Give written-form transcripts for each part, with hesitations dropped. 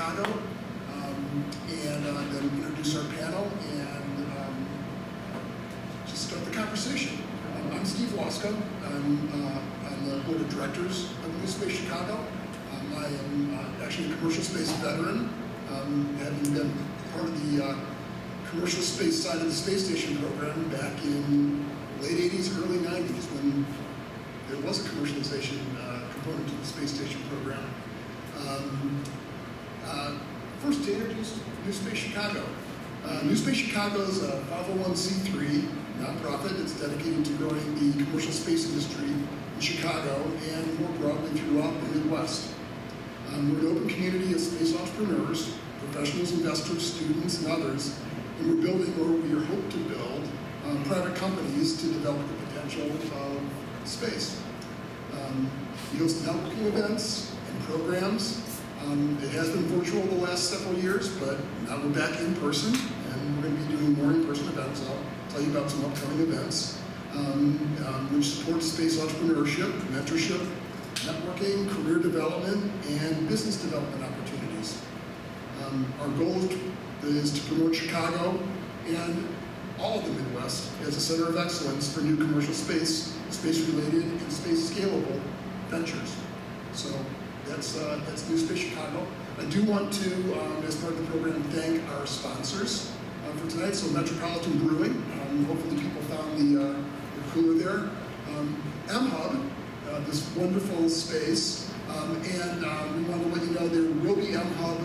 Chicago, and then introduce our panel and just start the conversation. I'm Steve Wasko. I'm on the board of directors of NewSpace Chicago. I am actually a commercial space veteran, having been part of the commercial space side of the space station program back in late 80s, early 90s, when there was a commercialization component to the space station program. First, to introduce NewSpace Chicago. NewSpace Chicago is a 501c3 nonprofit. It's dedicated to growing the commercial space industry in Chicago and more broadly throughout the Midwest. We're an open community of space entrepreneurs, professionals, investors, students, and others, and we're building, or we are hoping to build, private companies to develop the potential of space. We host networking events and programs. It has been virtual the last several years, but now we're back in person, and we're going to be doing more in-person events. I'll tell you about some upcoming events, which support space entrepreneurship, mentorship, networking, career development, and business development opportunities. Our goal is to promote Chicago and all of the Midwest as a center of excellence for new commercial space, space-related, and space-scalable ventures. So that's NewSpace Chicago. I do want to, as part of the program, thank our sponsors for tonight. So Metropolitan Brewing, hopefully people found the cooler there. M-Hub, this wonderful space, and we want to let you know there will be M-Hub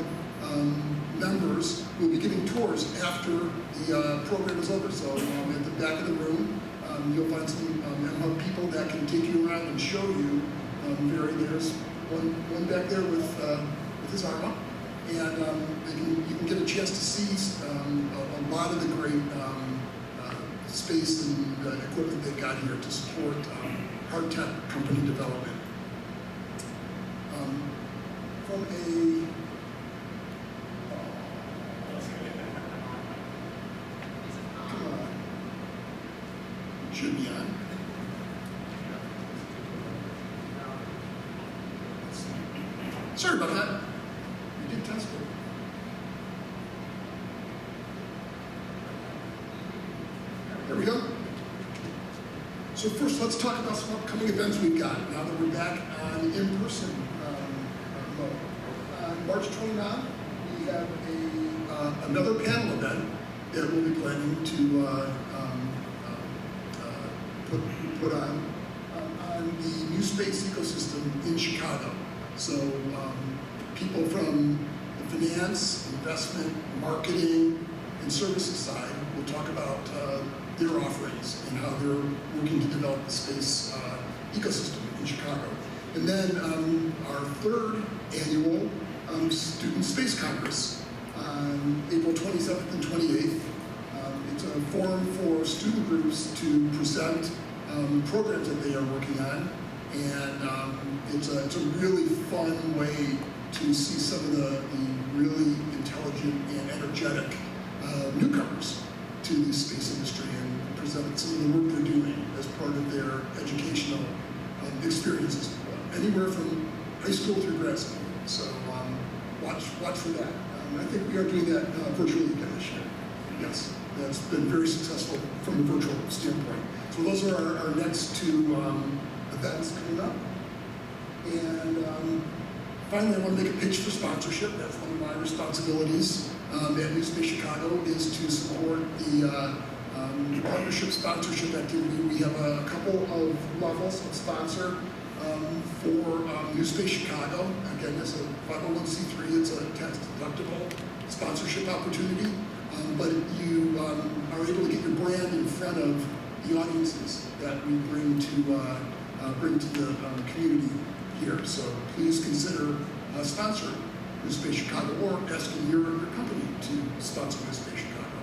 members who will be giving tours after the program is over. So at the back of the room, you'll find some M-Hub people that can take you around and show you. There's one back there with his arm up, and you can get a chance to see a lot of the great space and equipment they got here to support hard tech company development. From a come on, it should be on. Sorry about that. We did test it. There we go. So first, let's talk about some upcoming events we've got now that we're back on in-person mode. On March 29th, we have another panel event that we'll be planning to put on the new space ecosystem in Chicago. So people from the finance, investment, marketing, and services side will talk about their offerings and how they're working to develop the space ecosystem in Chicago. And then our third annual Student Space Congress on April 27th and 28th. It's a forum for student groups to present programs that they are working on. And it's a really fun way to see some of the really intelligent and energetic newcomers to the space industry and present some of the work they're doing as part of their educational experiences, anywhere from high school through grad school. So watch for that. I think we are doing that virtually again this year. Yes, that's been very successful from a virtual standpoint. So those are our next two events coming up. And finally, I want to make a pitch for sponsorship. That's one of my responsibilities at NewSpace Chicago, is to support the partnership sponsorship activity. We have a couple of levels of sponsor for NewSpace Chicago. Again, it's a 501c3. It's a tax-deductible sponsorship opportunity. But you are able to get your brand in front of the audiences that we bring to the community here. So please consider sponsoring NewSpace Chicago or asking your company to sponsor NewSpace Chicago.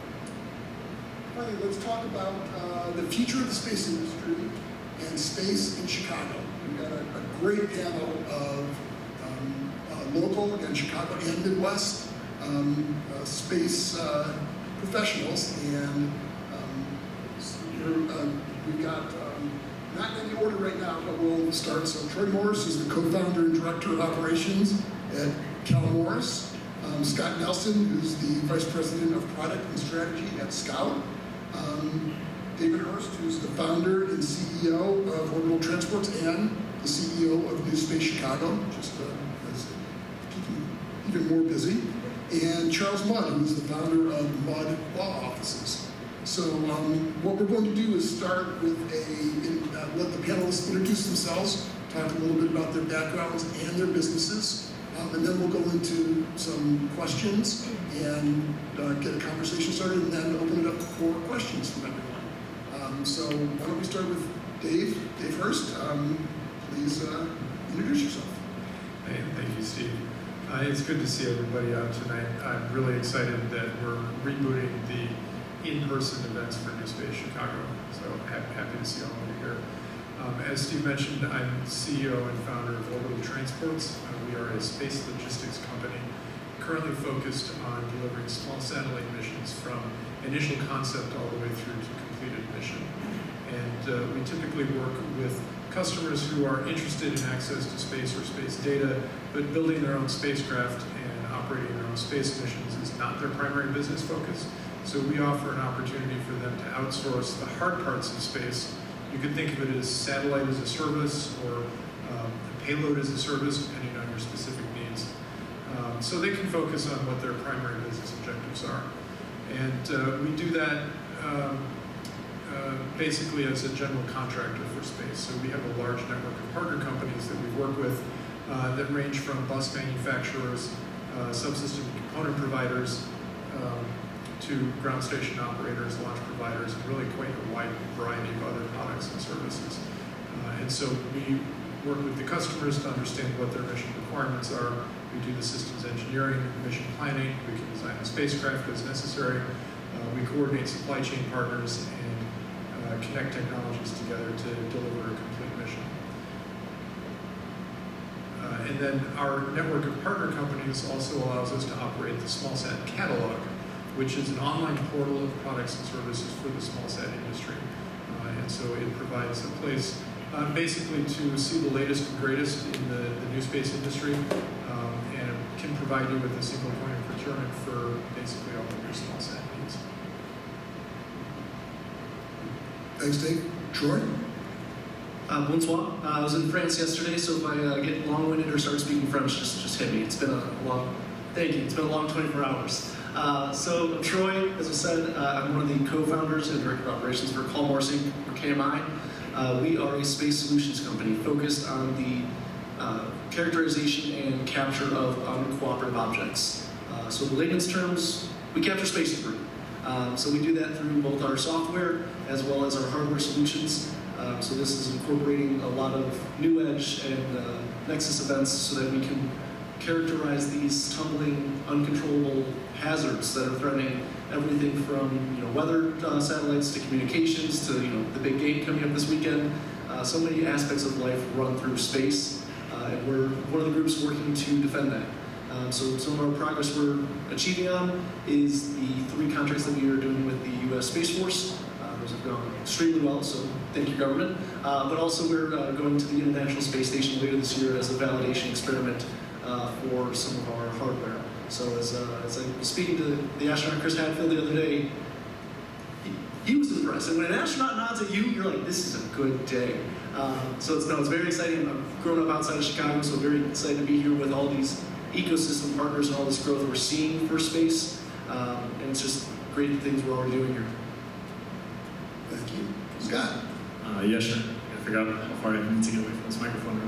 Finally, let's talk about the future of the space industry and space in Chicago. We've got a great panel of local, again, Chicago and Midwest space professionals, and we've got, not in any order right now, but we'll start. So Kall Morris is the co-founder and director of operations at Kall Morris. Scott Nelson, who's the Vice President of Product and Strategy at Scout. David Hurst, who's the founder and CEO of Orbital Transports and the CEO of NewSpace Chicago, just as keeping even more busy. And Charles Mudd, who's the founder of Mudd Law Offices. So what we're going to do is start with let the panelists introduce themselves, talk a little bit about their backgrounds and their businesses, and then we'll go into some questions and get a conversation started, and then open it up for questions from everyone. So why don't we start with Dave? Dave Hurst, please introduce yourself. Hey, thank you, Steve. It's good to see everybody out tonight. I'm really excited that we're rebooting the in-person events for NewSpace Chicago, so happy to see all of you here. As Steve mentioned, I'm CEO and founder of Orbital Transports. We are a space logistics company currently focused on delivering small satellite missions from initial concept all the way through to completed mission. And we typically work with customers who are interested in access to space or space data, but building their own spacecraft and operating their own space missions is not their primary business focus. So we offer an opportunity for them to outsource the hard parts of space. You can think of it as satellite as a service or payload as a service, depending on your specific needs. So they can focus on what their primary business objectives are. And we do that basically as a general contractor for space. So we have a large network of partner companies that we work with that range from bus manufacturers, subsystem component providers, to ground station operators, launch providers, and really quite a wide variety of other products and services. And so we work with the customers to understand what their mission requirements are. We do the systems engineering, mission planning. We can design the spacecraft as necessary. We coordinate supply chain partners and connect technologies together to deliver a complete mission. And then our network of partner companies also allows us to operate the SmallSat catalog, which is an online portal of products and services for the SmallSat industry. And so it provides a place basically to see the latest and greatest in the new space industry, and it can provide you with a single point of procurement for basically all of your SmallSat needs. Thanks, Dave. Troy? Bonsoir. I was in France yesterday, so if I get long-winded or start speaking French, just hit me. It's been a long, thank you. It's been a long 24 hours. So I'm Troy, as I said, I'm one of the co-founders and director of operations for Kall Morris Inc, or KMI. We are a space solutions company focused on the characterization and capture of uncooperative objects. So in layman's terms, we capture space debris. So we do that through both our software as well as our hardware solutions. So this is incorporating a lot of new edge and nexus events so that we can characterize these tumbling, uncontrollable hazards that are threatening everything from weather satellites to communications to the big game coming up this weekend. So many aspects of life run through space, and we're one of the groups working to defend that. So some of our progress we're achieving on is the 3 contracts that we are doing with the U.S. Space Force. Those have gone extremely well, so thank you, government. But also we're going to the International Space Station later this year as a validation experiment for some of our hardware. So as I was speaking to the astronaut Chris Hadfield the other day, he was impressed. And when an astronaut nods at you, you're like, this is a good day. So it's very exciting. I've grown up outside of Chicago, so very excited to be here with all these ecosystem partners and all this growth we're seeing for space. And it's just great things we're already doing here. Thank you. Scott? Yeah, sure. I forgot how far I need to get away from this microphone right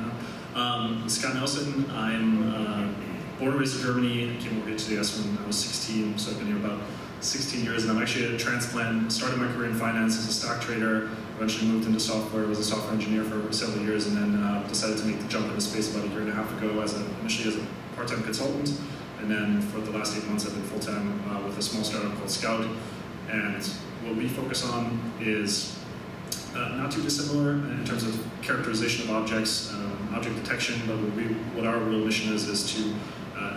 now. Scott Nelson. I'm born and raised in Germany. I came over here to the US when I was 16, so I've been here about 16 years, and I'm actually a transplant. Started my career in finance as a stock trader, eventually moved into software, was a software engineer for several years, and then decided to make the jump into space about a year and a half ago initially as a part-time consultant, and then for the last 8 months I've been full-time with a small startup called Scout. And what we focus on is not too dissimilar in terms of characterization of objects, object detection, but what our real mission is to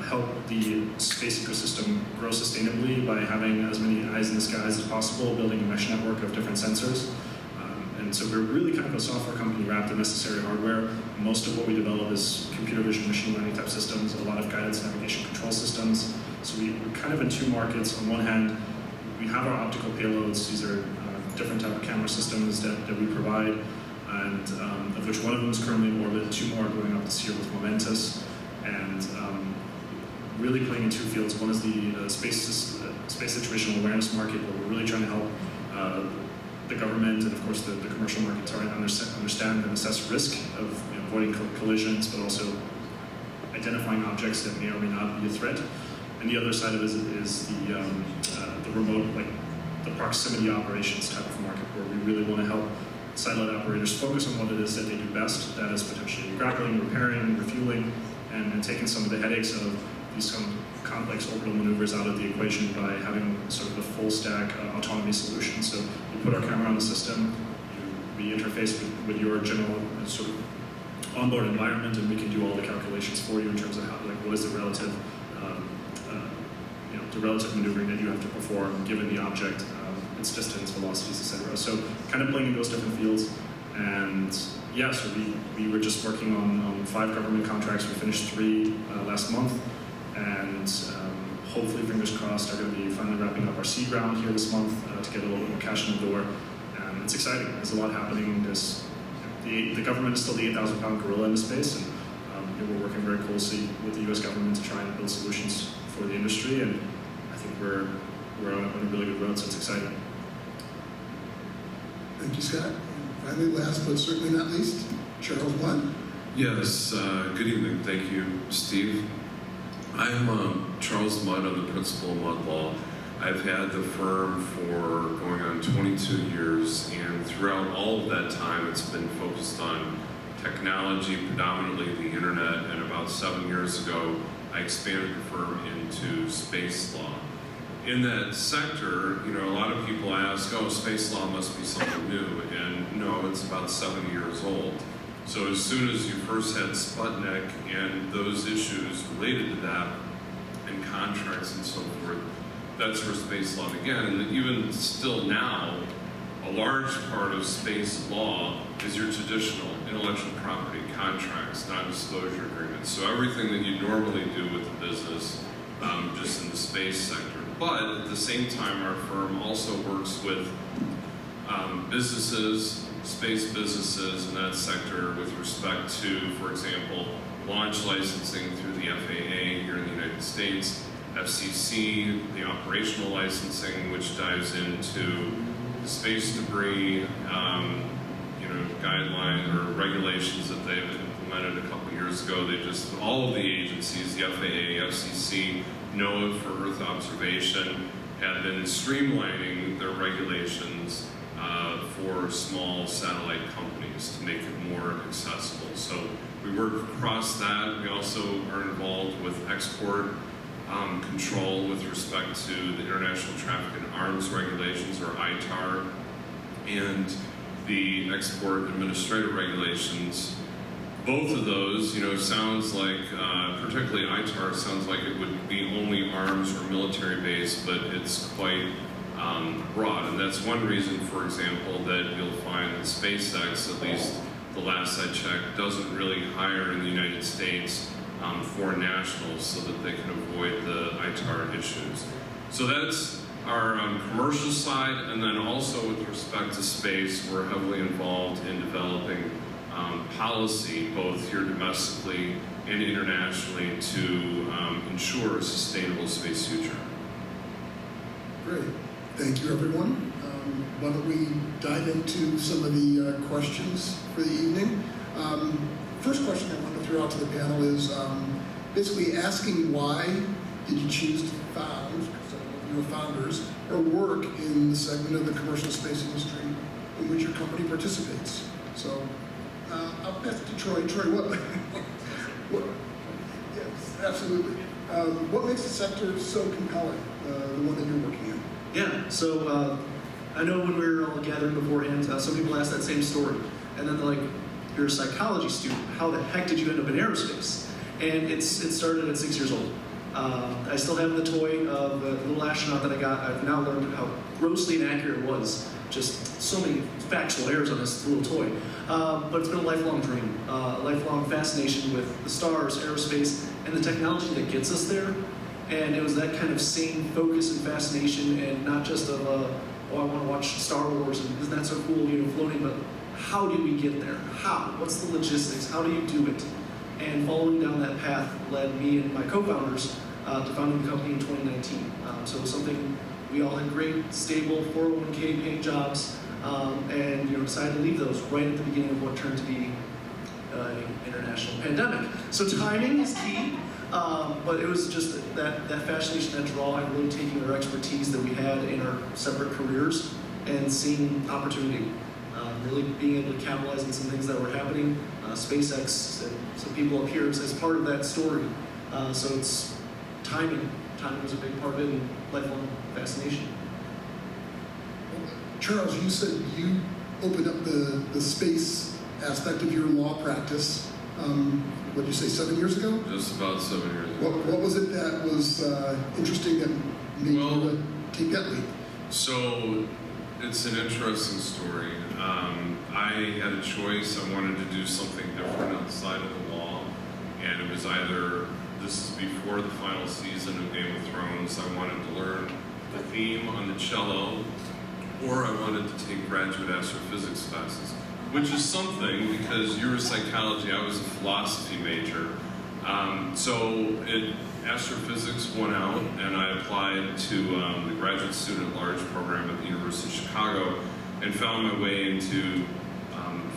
help the space ecosystem grow sustainably by having as many eyes in the skies as possible, building a mesh network of different sensors. And so we're really kind of a software company wrapped in necessary hardware. Most of what we develop is computer vision, machine learning type systems, a lot of guidance, navigation, control systems. kind of in two markets. On one hand, we have our optical payloads. These are different type of camera systems that we provide, and of which one of them is currently in orbit. Two more are going up this year with Momentus, and really playing in two fields. One is the space situational awareness market, where we're really trying to help the government and, of course, the commercial market to understand and assess risk of avoiding collisions, but also identifying objects that may or may not be a threat. And the other side of it is the remote, like the proximity operations type of market, where we really want to help satellite operators focus on what it is that they do best. That is potentially grappling, repairing, refueling, and taking some of the headaches of these complex orbital maneuvers out of the equation by having sort of a full stack autonomy solution. So you put our camera on the system, we interface with your general sort of onboard environment, and we can do all the calculations for you in terms of how, like, what is the relative, the relative maneuvering that you have to perform given the object, its distance, velocities, etc. So kind of playing in those different fields. And yeah, so we were just working on 5 government contracts. We finished 3 last month, and hopefully, fingers crossed, are going to be finally wrapping up our seed round here this month to get a little bit more cash in the door. And it's exciting. There's a lot happening. The government is still the 8,000-pound gorilla in the space, and we're working very closely with the U.S. government to try and build solutions for the industry. And I think we're on a really good road, so it's exciting. Thank you, Scott. And finally, last but certainly not least, Charles Mudd. Yes, good evening. Thank you, Steve. I'm Charles Mudd. I'm the principal of Mudd Law. I've had the firm for going on 22 years, and throughout all of that time, it's been focused on technology, predominantly the internet, and about 7 years ago, I expanded the firm into space law. In that sector, a lot of people ask, oh, space law must be something new, and no, it's about 7 years old. So as soon as you first had Sputnik and those issues related to that, and contracts and so forth, that's where space law began. And even still now, a large part of space law is your traditional intellectual property contracts, non-disclosure agreements. So everything that you normally do with the business, just in the space sector. But at the same time, our firm also works with businesses, space businesses in that sector with respect to, for example, launch licensing through the FAA here in the United States, FCC, the operational licensing, which dives into the space debris, guidelines or regulations that they've implemented a couple years ago. All of the agencies, the FAA, FCC, NOAA for Earth observation, have been streamlining their regulations for small satellite companies to make it more accessible. So we work across that. We also are involved with export control with respect to the International Traffic in Arms Regulations, or ITAR, and the Export Administrative Regulations. Both of those, sounds like, particularly ITAR, sounds like it would be only arms or military based, but it's quite broad. And that's one reason, for example, that you'll find that SpaceX, at least the last I checked, doesn't really hire in the United States foreign nationals so that they can avoid the ITAR issues. So that's our commercial side, and then also with respect to space, we're heavily involved in developing policy, both here domestically and internationally, to ensure a sustainable space future. Great. Thank you, everyone. Why don't we dive into some of the questions for the evening? First question I want to throw out to the panel is basically asking why did you choose to found, some of you are founders, or work in the segment of the commercial space industry in which your company participates? So I'll pass it to Troy. Troy, what yes, absolutely. What makes the sector so compelling, the one that you're working in? Yeah, so I know when we were all gathering beforehand, some people ask that same story. And then they're like, you're a psychology student. How the heck did you end up in aerospace? And it started at 6 years old. I still have the toy of the little astronaut that I got. I've now learned how grossly inaccurate it was. Just so many factual errors on this little toy. But it's been a lifelong dream, a lifelong fascination with the stars, aerospace, and the technology that gets us there And it was that kind of same focus and fascination, and not just of, oh, I want to watch Star Wars, and isn't that so cool, floating, but how do we get there? How? What's the logistics? How do you do it? And following down that path led me and my co-founders to founding the company in 2019. So it was something, we all had great, stable 401k paying jobs, and decided to leave those right at the beginning of what turned to be an international pandemic. So timing is key, but it was just that fascination, that draw, and really taking our expertise that we had in our separate careers and seeing opportunity. Really being able to capitalize on some things that were happening. SpaceX and some people up here as part of that story. So it's timing. Timing was a big part of it, and lifelong fascination. Charles, you said you opened up the space aspect of your law practice, what did you say, 7 years ago? Just about 7 years ago. What was it that was interesting that made you take that leap? So it's an interesting story. I had a choice. I wanted to do something different outside of the law, and it was either, this is before the final season of Game of Thrones, I wanted to learn the theme on the cello, or I wanted to take graduate astrophysics classes, which is something because you were psychology, I was a philosophy major. Astrophysics won out, and I applied to the graduate student at large program at the University of Chicago and found my way into,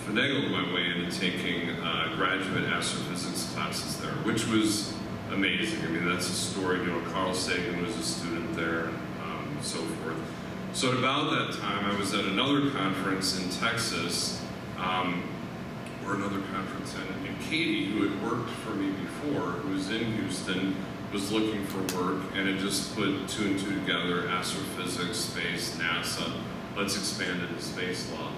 finagled my way into taking graduate astrophysics classes there, which was amazing. I mean, that's a story, Carl Sagan was a student there, and so forth. So at about that time, I was at another conference in Texas, or another conference, and Katie, who had worked for me before, who was in Houston, was looking for work, and it just put two and two together, astrophysics, space, NASA, let's expand into space law.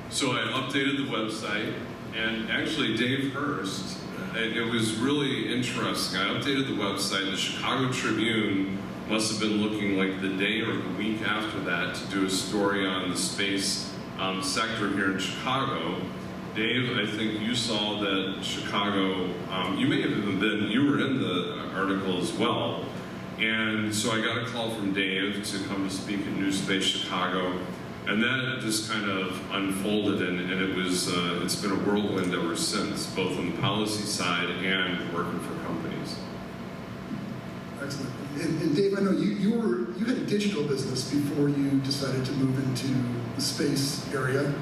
So I updated the website, and actually Dave Hurst, it was really interesting. I updated the website, the Chicago Tribune must have been looking like the day or the week after that to do a story on the space sector here in Chicago. Dave, I think you saw that Chicago, you may have even been, you were in the article as well. And so I got a call from Dave to come to speak at NewSpace Chicago. And that just kind of unfolded, and it was, it's been a whirlwind ever since, both on the policy side and working for companies. Excellent. And Dave, I know you had a digital business before you decided to move into the space area.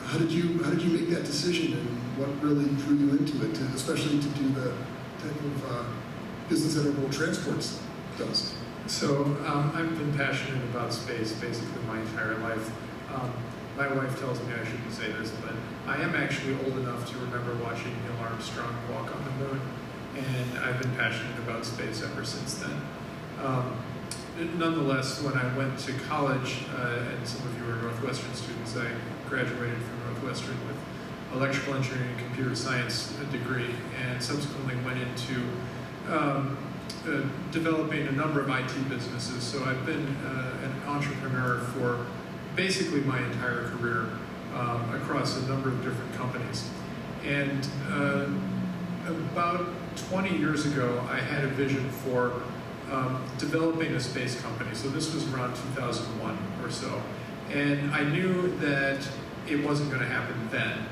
How did you make that decision, and what really drew you into it, especially to do the type of business that World Transports does? So I've been passionate about space basically my entire life. My wife tells me I shouldn't say this, but I am actually old enough to remember watching Neil Armstrong walk on the moon, and I've been passionate about space ever since then. Nonetheless, when I went to college, and some of you are Northwestern students, I graduated from Northwestern with electrical engineering and computer science degree, and subsequently went into developing a number of IT businesses. So I've been an entrepreneur for basically my entire career across a number of different companies. And about 20 years ago, I had a vision for developing a space company. So this was around 2001 or so. And I knew that it wasn't going to happen then.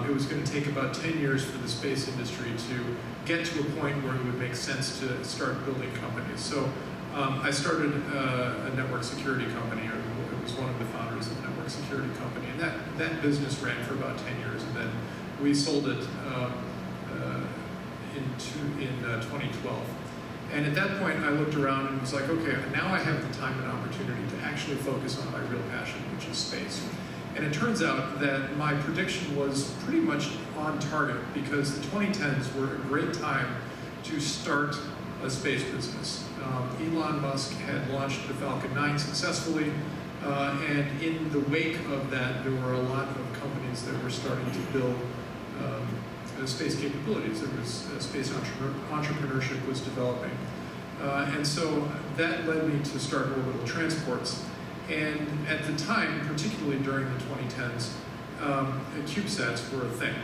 It was going to take about 10 years for the space industry to get to a point where it would make sense to start building companies. So I started a network security company. I was one of the founders of a network security company. And that business ran for about 10 years. And then we sold it in 2012. And at that point, I looked around and was like, okay, now I have the time and opportunity to actually focus on my real passion, which is space. And it turns out that my prediction was pretty much on target, because the 2010s were a great time to start a space business. Elon Musk had launched the Falcon 9 successfully, and in the wake of that, there were a lot of companies that were starting to build space capabilities. There was space entrepreneurship was developing. And so that led me to start Orbital Transports. And at the time, particularly during the 2010s, CubeSats were a thing.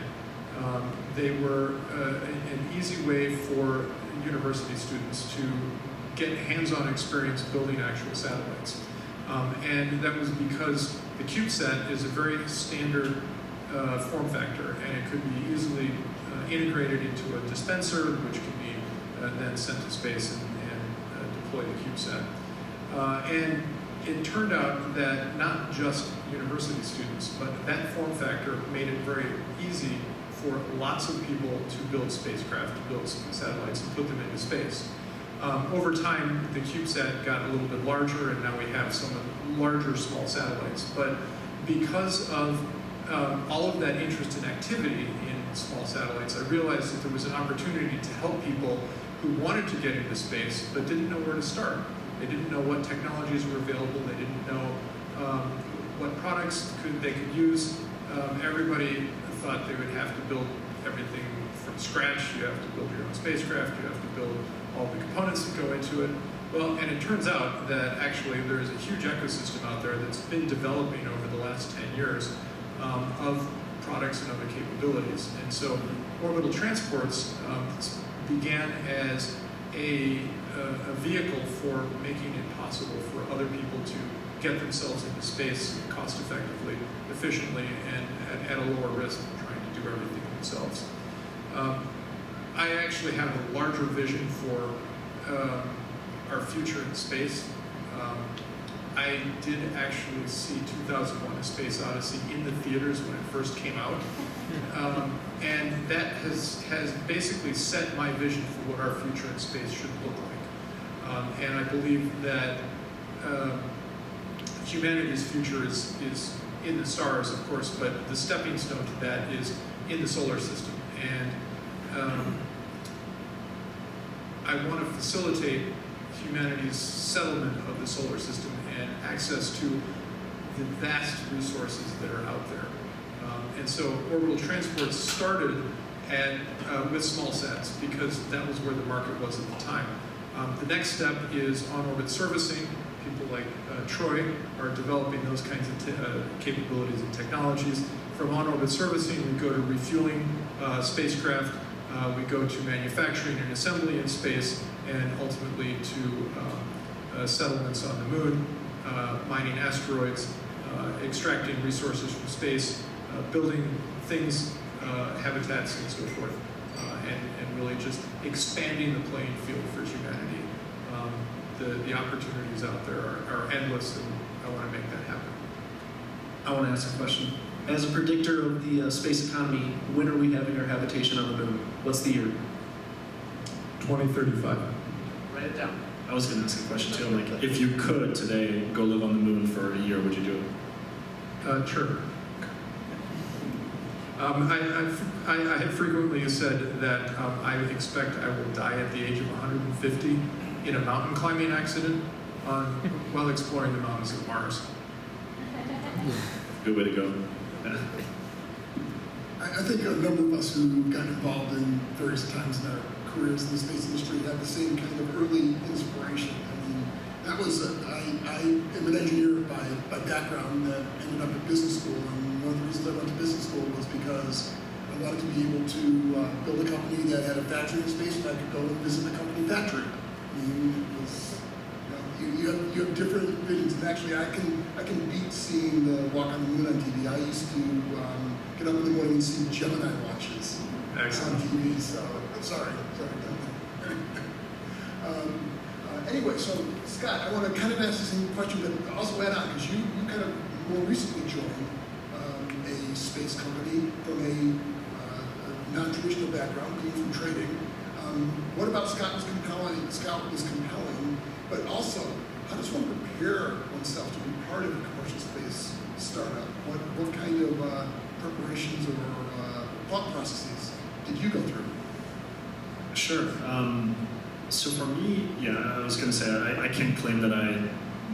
They were an easy way for university students to get hands-on experience building actual satellites. And that was because the CubeSat is a very standard form factor, and it could be easily integrated into a dispenser, which can be then sent to space and deploy the CubeSat. And it turned out that not just university students, but that form factor made it very easy for lots of people to build spacecraft, to build satellites, and put them into space. Over time, the CubeSat got a little bit larger, and now we have some larger small satellites. But because of all of that interest and activity in small satellites, I realized that there was an opportunity to help people who wanted to get into space but didn't know where to start. They didn't know what technologies were available. They didn't know what products they could use. Everybody thought they would have to build everything from scratch. You have to build your own spacecraft. You have to build all the components that go into it. Well, and it turns out that actually there is a huge ecosystem out there that's been developing over the last 10 years of products and other capabilities. And so orbital transports began as a vehicle for making it possible for other people to get themselves into space cost effectively, efficiently, and at a lower risk of trying to do everything themselves. I actually have a larger vision for our future in space. I did actually see 2001: A Space Odyssey in the theaters when it first came out. And that has basically set my vision for what our future in space should look like. And I believe that humanity's future is in the stars, of course, but the stepping stone to that is in the solar system. And I want to facilitate humanity's settlement of the solar system and access to the vast resources that are out there. And so orbital transport started with small sats because that was where the market was at the time. The next step is on-orbit servicing. People like Troy are developing those kinds of capabilities and technologies. From on-orbit servicing, we go to refueling spacecraft, we go to manufacturing and assembly in space, and ultimately to settlements on the moon, mining asteroids, extracting resources from space, building things, habitats, and so forth, and really just expanding the playing field for humanity. The opportunities out there are endless, and I want to make that happen. I want to ask a question. As a predictor of the space economy, when are we having our habitation on the moon? What's the year? 2035. Write it down. I was going to ask a question too. I'm like, if you could today go live on the moon for a year, would you do it? Sure. I had frequently said that I expect I will die at the age of 150 in a mountain climbing accident while exploring the mountains of Mars. Good way to go. Yeah. I think a number of us who got involved in various times in our careers in the space industry had the same kind of early inspiration. I mean, that was, I am an engineer by background that ended up at business school, and one of the reasons I went to business school was because I wanted to be able to build a company that had a factory in space, and I could go and visit the company factory. I mean, it was, you have different visions, and actually I can beat seeing the Walk on the Moon on TV. I used to get up in the morning and see Gemini watches on TV, so I'm sorry. Anyway, so Scott, I want to kind of ask the same question, but also add on, because you kind of more recently joined a space company from a non-traditional background, being from trading. What about Scott was compelling? Scott was compelling, but also, how does one prepare oneself to be part of a commercial space startup? What kind of preparations or thought processes did you go through? Sure. So for me, yeah, I was going to say I can't claim that I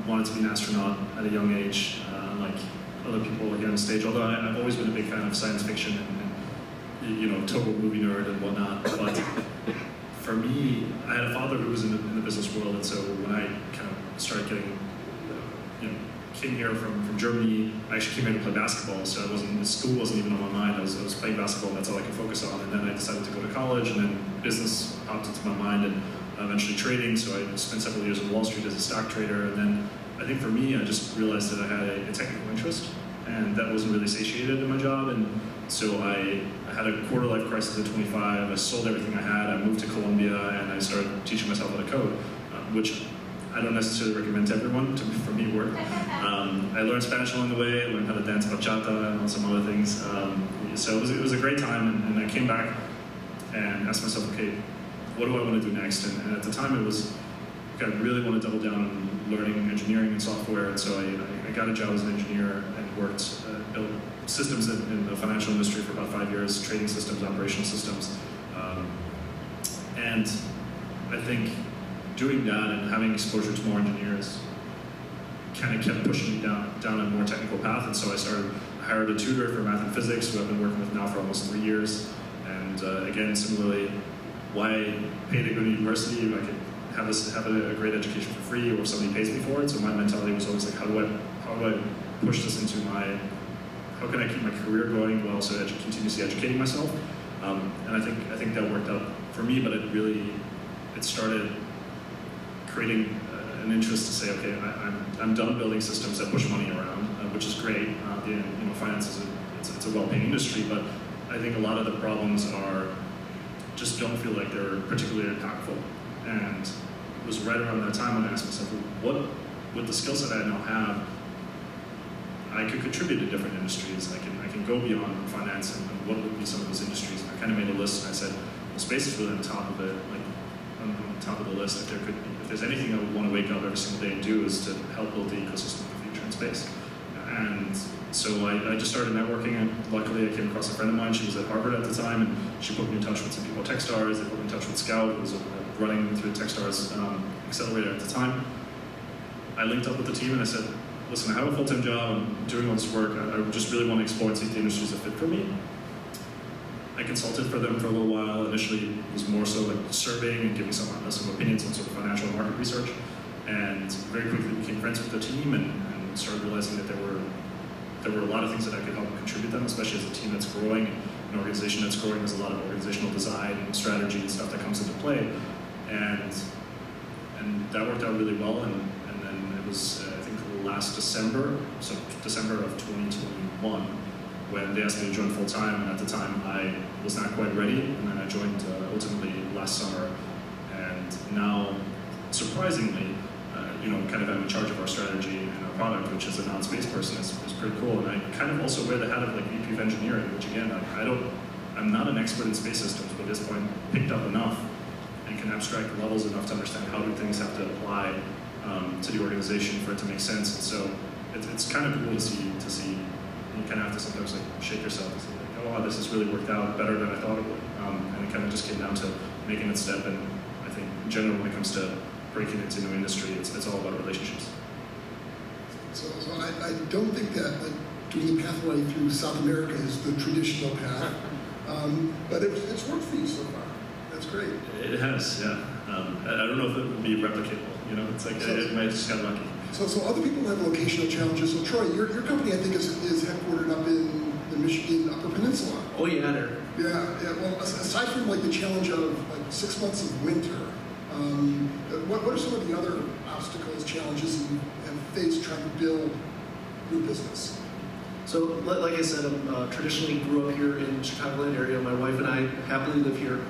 wanted to be an astronaut at a young age, like other people here on stage. Although I've always been a big fan of science fiction and total movie nerd and whatnot. But for me, I had a father who was in the business world, and so when I kind of started getting, came here from Germany, I actually came here to play basketball, so school wasn't even on my mind. I was playing basketball, and that's all I could focus on. And then I decided to go to college, and then business popped into my mind, and eventually trading. So I spent several years on Wall Street as a stock trader, and then I think for me, I just realized that I had a technical interest, and that wasn't really satiated in my job. And so I had a quarter life crisis at 25. I sold everything I had. I moved to Colombia, and I started teaching myself how to code, which I don't necessarily recommend to everyone. For me, work. I learned Spanish along the way. I learned how to dance bachata and some other things. So it was a great time, and I came back and asked myself, okay, what do I want to do next? And at the time, it was, I really want to double down on learning engineering and software. And so I got a job as an engineer and worked, built systems in the financial industry for about 5 years, trading systems, operational systems. And I think doing that and having exposure to more engineers kind of kept pushing me down a more technical path. And so I hired a tutor for math and physics, who I've been working with now for almost 3 years. And again, similarly, why pay to go to university if I could have a great education for free, or if somebody pays me for it? So my mentality was always like, how do I push this into how can I keep my career going while also continuously educating myself? And I think that worked out for me, but it started creating an interest to say, okay, I'm done building systems that push money around, which is great. Finance it's a well-paying industry, but I think a lot of the problems just don't feel like they're particularly impactful. And it was right around that time when I asked myself, what, with the skill set I now have, I could contribute to different industries. I can go beyond finance, and what would be some of those industries? And I kind of made a list, and I said, well, space is really on top of it, like on top of the list. If there's anything I would want to wake up every single day and do, is to help build the ecosystem of the future in space. And so I just started networking, and luckily I came across a friend of mine. She was at Harvard at the time, and she put me in touch with some people at Techstars. They put me in touch with Scout, who was running through the Techstars accelerator at the time. I linked up with the team, and I said, listen, I have a full-time job, I'm doing all this work, I just really want to explore and see if the industry is a fit for me. I consulted for them for a little while. Initially, it was more so like surveying and giving some opinions on sort of financial market research, and very quickly became friends with the team, and started realizing that there were a lot of things that I could help contribute them, especially as a team that's growing, an organization that's growing. There's a lot of organizational design and strategy and stuff that comes into play, and that worked out really well. And then it was I think last December, so December of 2021, when they asked me to join full time, and at the time I was not quite ready, and then I joined ultimately last summer, and now surprisingly, kind of am in charge of our strategy and our product, which is a non-space person, is pretty cool. And I kind of also wear the hat of like VP of engineering, which again, I'm not an expert in space systems, but at this point picked up enough and can abstract the levels enough to understand how do things have to apply to the organization for it to make sense. And so it's kind of cool to see. You kind of have to sometimes like shake yourself and say like, oh wow, this has really worked out better than I thought it would. And it kind of just came down to making it step. And I think in general, when it comes to breaking into new industry, it's all about relationships. So I don't think that doing the pathway through South America is the traditional path, but it's worked for you so far. That's great. It has, yeah. I don't know if it would be replicable. It's like I might just got lucky. So other people have locational challenges. So Troy, your company I think is headquartered up in the Michigan Upper Peninsula. Oh yeah, there. Yeah. Well, aside from like the challenge of like 6 months of winter, what are some of the other obstacles, challenges you have faced trying to build your business? So, like I said, I traditionally grew up here in the Chicagoland area. My wife and I happily live here.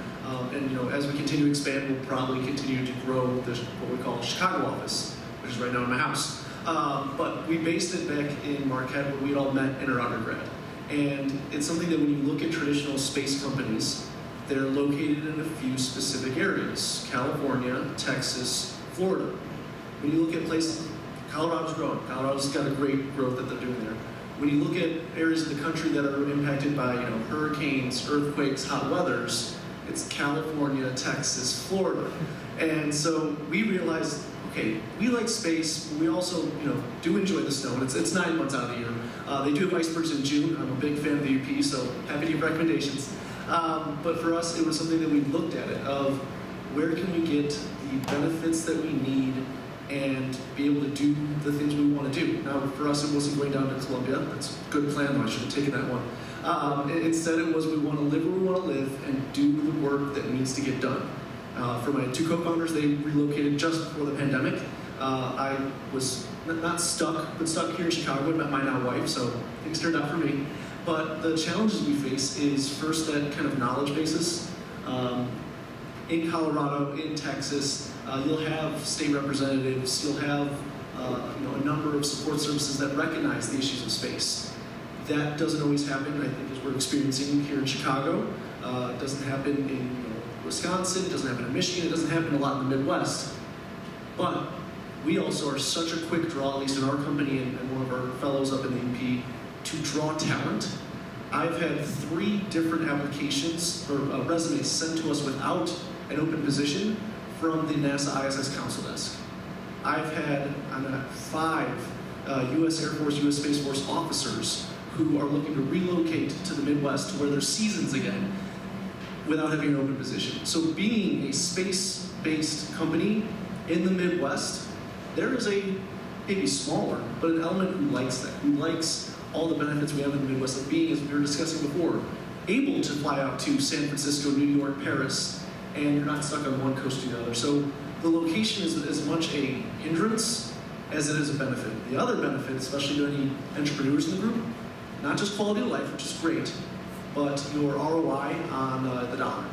And as we continue to expand, we'll probably continue to grow what we call Chicago office, which is right now in my house. But we based it back in Marquette, where we all met in our undergrad. And it's something that when you look at traditional space companies, they're located in a few specific areas: California, Texas, Florida. When you look at places, Colorado's growing. Colorado's got a great growth that they're doing there. When you look at areas of the country that are impacted by hurricanes, earthquakes, hot weathers, it's California, Texas, Florida. And so we realized, okay, we like space, but we also do enjoy the snow. And it's 9 months out of the year. They do have icebergs in June. I'm a big fan of the UP, so happy to give recommendations. But for us, it was something that we looked at it of where can we get the benefits that we need and be able to do the things we want to do. Now, for us, it wasn't going down to Columbia. That's a good plan, though. I should have taken that one. Instead, it was we want to live where we want to live and do the work that needs to get done. For my two co-founders, they relocated just before the pandemic. I was not stuck, but stuck here in Chicago and met my now wife, so things turned out for me. But the challenges we face is first that kind of knowledge basis. In Colorado, in Texas, you'll have state representatives, you'll have a number of support services that recognize the issues of space. That doesn't always happen, I think, as we're experiencing here in Chicago. It doesn't happen in Wisconsin, it doesn't happen in Michigan, it doesn't happen a lot in the Midwest. But we also are such a quick draw, at least in our company and one of our fellows up in the EP, to draw talent. I've had 3 different applications or resumes sent to us without an open position from the NASA ISS Council Desk. I've had 5 U.S. Air Force, U.S. Space Force officers who are looking to relocate to the Midwest to where there's seasons again without having an open position. So being a space-based company in the Midwest, there is a, maybe smaller, but an element who likes that, who likes all the benefits we have in the Midwest of being, as we were discussing before, able to fly out to San Francisco, New York, Paris, and you're not stuck on one coast to the other. So the location is as much a hindrance as it is a benefit. The other benefit, especially to any entrepreneurs in the group, not just quality of life, which is great, but your ROI on the dollar.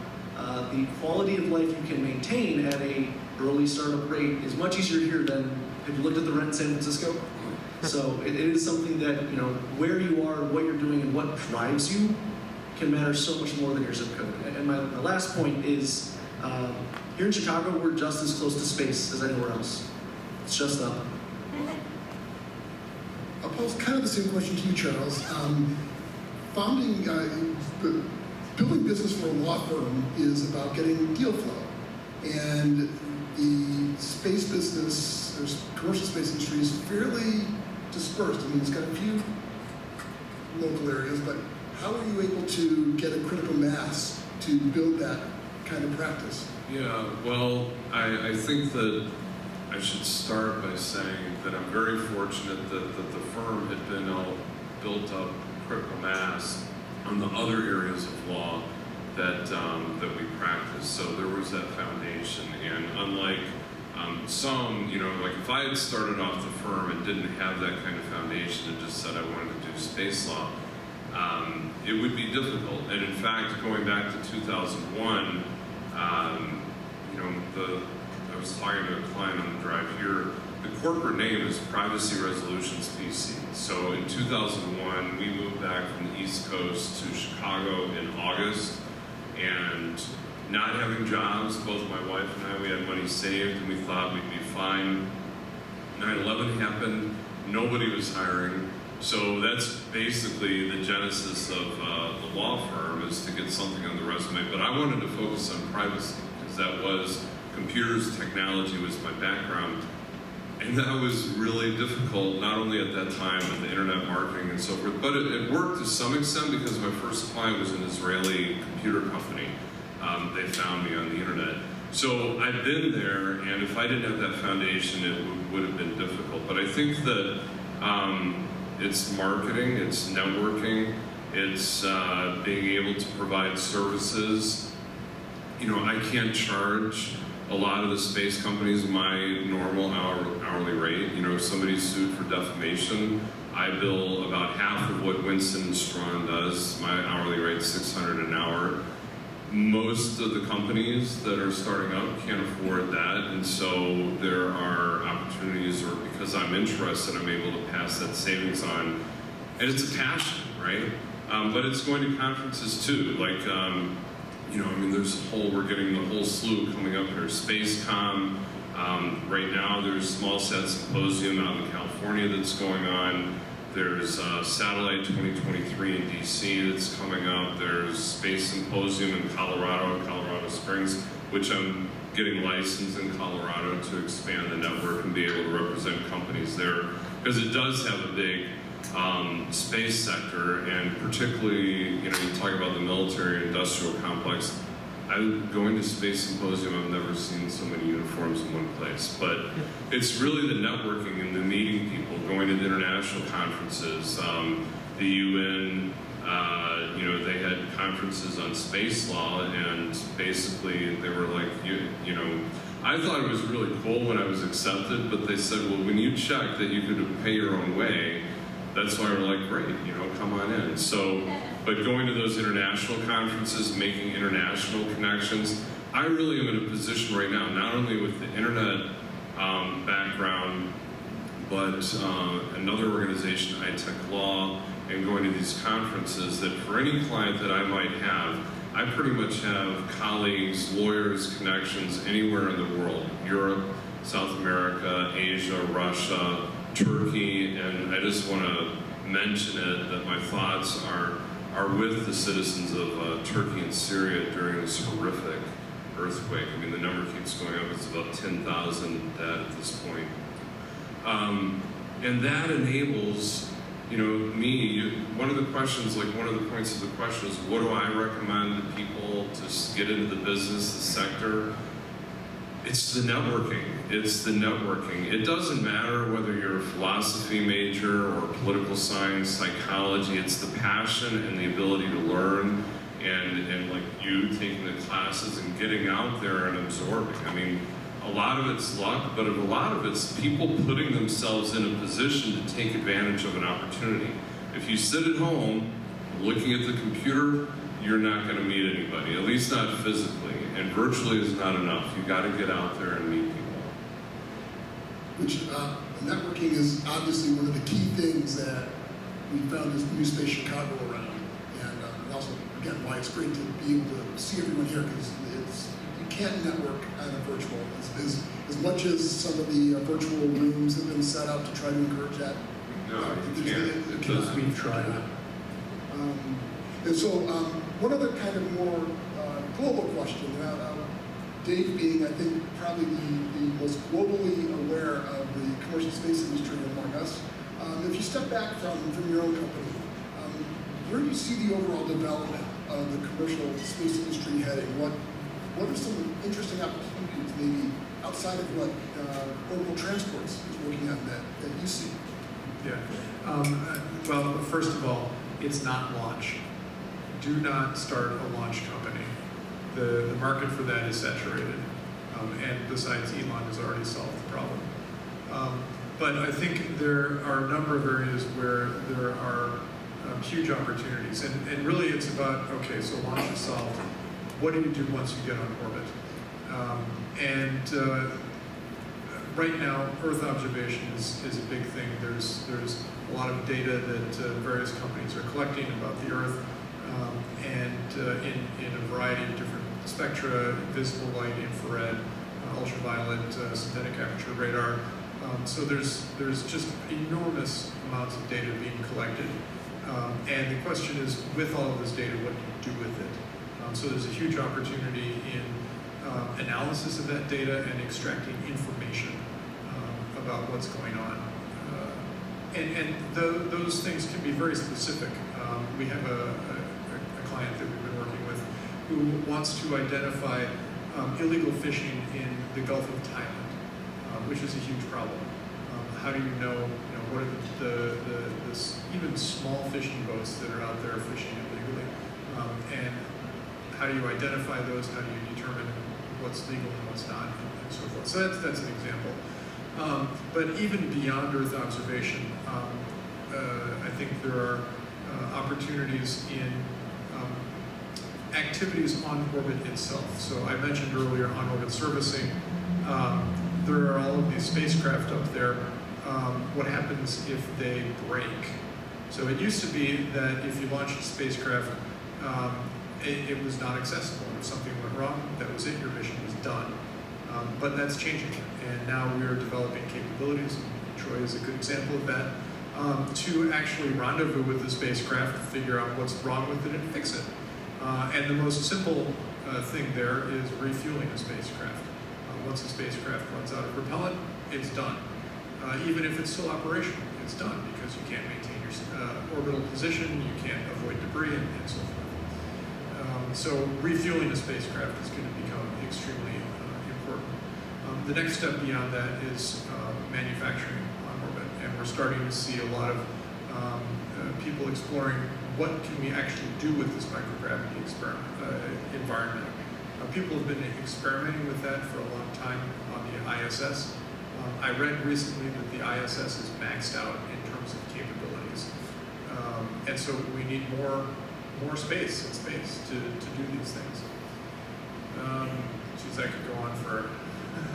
The quality of life you can maintain at a early startup rate is much easier here than, have you looked at the rent in San Francisco? So it is something that, where you are, what you're doing, and what drives you can matter so much more than your zip code. And my last point is, here in Chicago, we're just as close to space as anywhere else. It's just up. I'll pose kind of the same question to you, Charles. Building business for a law firm is about getting deal flow. And the space business, or commercial space industry, is fairly dispersed. I mean, it's got a few local areas, but how are you able to get a critical mass to build that kind of practice? Yeah, well, I think that I should start by saying that I'm very fortunate that the firm had been built up critical mass on the other areas of law that we practice. So there was that foundation, and unlike some, like if I had started off the firm and didn't have that kind of foundation and just said I wanted to do space law, it would be difficult. And in fact, going back to 2001, I was talking to a client on the drive here. The corporate name is Privacy Resolutions PC. So in 2001, we moved back from the East Coast to Chicago in August, and not having jobs, both my wife and I, we had money saved, and we thought we'd be fine. 9/11 happened, nobody was hiring, so that's basically the genesis of the law firm, is to get something on the resume. But I wanted to focus on privacy, because that was, computers, technology was my background. And that was really difficult, not only at that time with the internet marketing and so forth, but it worked to some extent because my first client was an Israeli computer company. They found me on the internet. So I've been there, and if I didn't have that foundation, it would have been difficult. But I think that it's marketing, it's networking, it's being able to provide services. I can't charge a lot of the space companies my normal hourly rate. If somebody's sued for defamation, I bill about half of what Winston & Strawn does. My hourly rate is $600 an hour. Most of the companies that are starting up can't afford that, and so there are opportunities, or because I'm interested, I'm able to pass that savings on. And it's a passion, right? But it's going to conferences too, like, we're getting the whole slew coming up here. SpaceCom, right now there's Small Sat Symposium out in California that's going on. There's Satellite 2023 in DC that's coming up. There's Space Symposium in Colorado Springs, which I'm getting licensed in Colorado to expand the network and be able to represent companies there. Because it does have a big space sector, and particularly, you talk about the military industrial complex. Going to Space Symposium, I've never seen so many uniforms in one place. But it's really the networking and the meeting people, going to the international conferences, the UN They had conferences on space law, and basically they were like, I thought it was really cool when I was accepted, but they said, well, when you check that you could pay your own way, that's why we're like, great, come on in. So, but going to those international conferences, making international connections, I really am in a position right now, not only with the internet background, but another organization, iTech Law, and going to these conferences, that for any client that I might have, I pretty much have colleagues, lawyers, connections anywhere in the world, Europe, South America, Asia, Russia, Turkey, and I just want to mention it that my thoughts are with the citizens of Turkey and Syria during this horrific earthquake. I mean, the number keeps going up. It's about 10,000 dead at this point. And that enables, one of the questions, one of the points of the question is, what do I recommend to people to get into the business, the sector? It's the networking. It's the networking. It doesn't matter whether you're a philosophy major or political science, psychology. It's the passion and the ability to learn, and like you taking the classes and getting out there and absorbing. I mean, a lot of it's luck, but a lot of it's people putting themselves in a position to take advantage of an opportunity. If you sit at home looking at the computer, you're not going to meet anybody, at least not physically, and virtually is not enough. You got to get out there and meet people. Which networking is obviously one of the key things that we found as NewSpace Chicago around, and also, again, why it's great to be able to see everyone here, because you can't network on a virtual. As much as some of the virtual rooms have been set up to try to encourage that. No, you can't. Because we've tried it. And so, one other kind of more global question. Dave being, I think, probably the most globally aware of the commercial space industry among us. If you step back from your own company, where do you see the overall development of the commercial space industry heading? What are some interesting opportunities, maybe outside of what Orbital Transports is working on that you see? Yeah. Well, first of all, it's not launch. Do not start a launch company. The market for that is saturated. And besides, Elon has already solved the problem. But I think there are a number of areas where there are huge opportunities. And really it's about, okay, so launch is solved. What do you do once you get on orbit? Right now, Earth observation is a big thing. There's a lot of data that various companies are collecting about the Earth, in a variety of different spectra: visible light, infrared, ultraviolet, synthetic aperture radar. So there's just enormous amounts of data being collected. And the question is, with all of this data, what do you do with it? So there's a huge opportunity in analysis of that data and extracting information about what's going on. Those things can be very specific. We have a client that we've been working with who wants to identify illegal fishing in the Gulf of Thailand, which is a huge problem. How do you know what are the even small fishing boats that are out there fishing illegally? And how do you identify those? How do you determine what's legal and what's not, and so forth? So that's an example. But even beyond Earth observation, I think there are opportunities in activities on orbit itself. So I mentioned earlier on-orbit servicing. There are all of these spacecraft up there. What happens if they break? So it used to be that if you launched a spacecraft, it was not accessible. If something went wrong, that was it, your mission was done. But that's changing, and now we are developing capabilities, and Troy is a good example of that, to actually rendezvous with the spacecraft, figure out what's wrong with it, and fix it. And the most simple thing there is refueling a spacecraft. Once the spacecraft runs out of propellant, it's done. Even if it's still operational, it's done, because you can't maintain your orbital position, you can't avoid debris, and so forth. So refueling a spacecraft is going to become extremely important. The next step beyond that is manufacturing on orbit, and we're starting to see a lot of people exploring what can we actually do with this microgravity environment. People have been experimenting with that for a long time on the ISS. I read recently that the ISS is maxed out in terms of capabilities. And so we need more space in space to do these things. Geez, I could go on for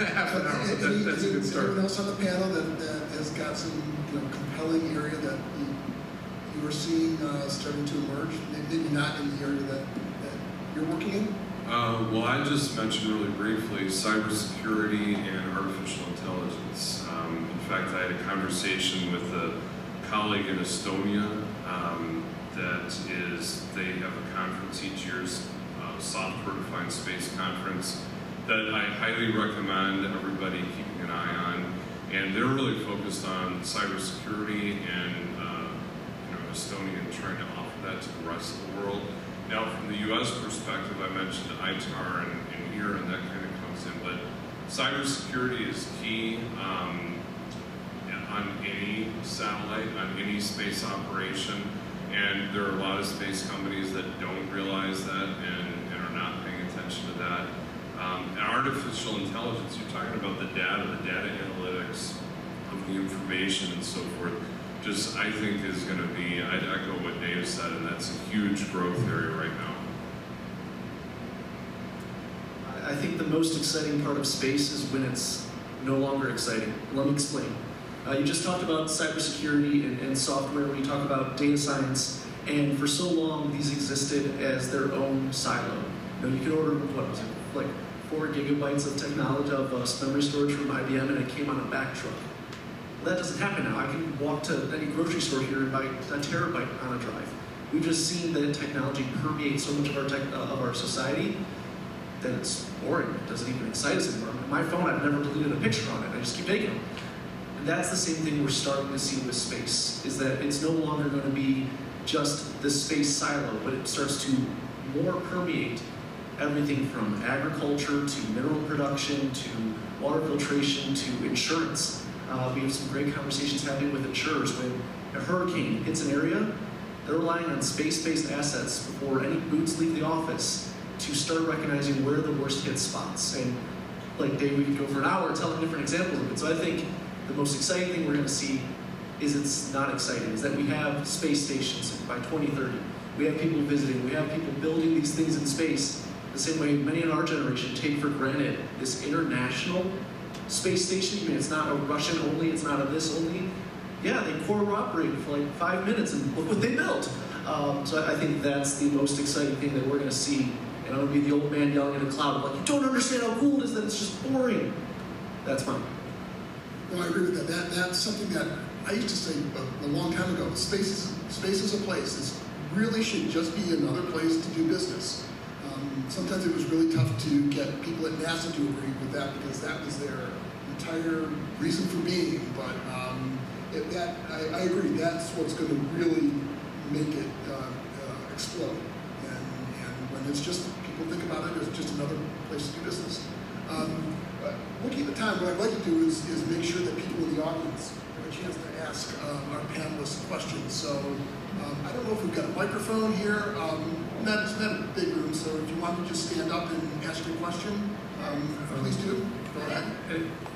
half an hour, but that's a good start. Anyone else on the panel that has got some compelling area that you are seeing starting to emerge? Maybe not in the area that you're working in? Well, I just mentioned really briefly cybersecurity and artificial intelligence. In fact, I had a conversation with a colleague in Estonia they have a conference each year, software-defined space conference, that I highly recommend everybody keeping an eye on. And they're really focused on cybersecurity and Estonia and trying to offer that to the rest of the world. Now, from the U.S. perspective, I mentioned ITAR and ERA, and that kind of comes in, but cybersecurity is key on any satellite, on any space operation, and there are a lot of space companies that don't realize that and are not paying attention to that. And artificial intelligence, you're talking about the data analytics of the information and so forth, just I think is going to be, I'd echo what Dave said, and that's a huge growth area right now. I think the most exciting part of space is when it's no longer exciting. Let me explain. You just talked about cybersecurity and software when you talk about data science, and for so long these existed as their own silo. You could order, what was it, like 4 gigabytes of technology of memory storage from IBM, and it came on a back truck. Well, that doesn't happen now. I can walk to any grocery store here and buy a terabyte on a drive. We've just seen that technology permeate so much of our society that it's boring. It doesn't even excite us anymore. My phone, I've never deleted a picture on it. I just keep taking them. And that's the same thing we're starting to see with space, is that it's no longer going to be just the space silo, but it starts to more permeate everything from agriculture to mineral production to water filtration to insurance. We have some great conversations happening with insurers. When a hurricane hits an area, they're relying on space-based assets before any boots leave the office to start recognizing where the worst hit spots. And like Dave, we could go for an hour telling different examples of it. So I think the most exciting thing we're going to see is it's not exciting, is that we have space stations by 2030. We have people visiting, we have people building these things in space, the same way many in our generation take for granted this international space station. I mean, it's not a Russian only, it's not a this only. Yeah, they cooperated for like 5 minutes and look what they built. So I think that's the most exciting thing that we're going to see. And I'm going to be the old man yelling at a cloud, like, you don't understand how cool it is, that it's just boring. That's fine. No, I agree with that. That's something that I used to say a long time ago. Space is a place. This really should just be another place to do business. Sometimes it was really tough to get people at NASA to agree with that because that was their entire reason for being. But I agree. That's what's going to really make it explode. And when it's just people think about it as just another place to do business. Looking at the time, what I'd like to do is make sure that people in the audience have a chance to ask our panelists questions. So I don't know if we've got a microphone here. It's not a big room, so if you want to just stand up and ask your question, please do. Go ahead.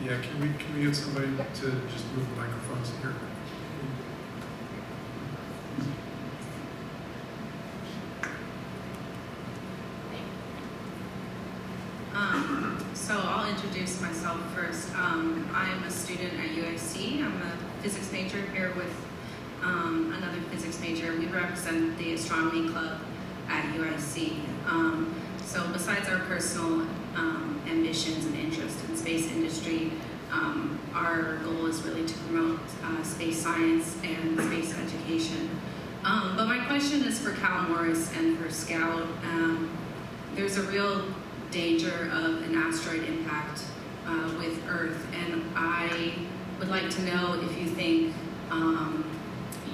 Yeah, can we get somebody to just move the microphones here? So I'll introduce myself first. I'm a student at UIC. I'm a physics major here with another physics major. We represent the astronomy club at UIC. So besides our personal ambitions and interest in space industry, our goal is really to promote space science and space education. But my question is for Kall Morris and for Scout. There's a real danger of an asteroid impact with Earth, and I would like to know if you think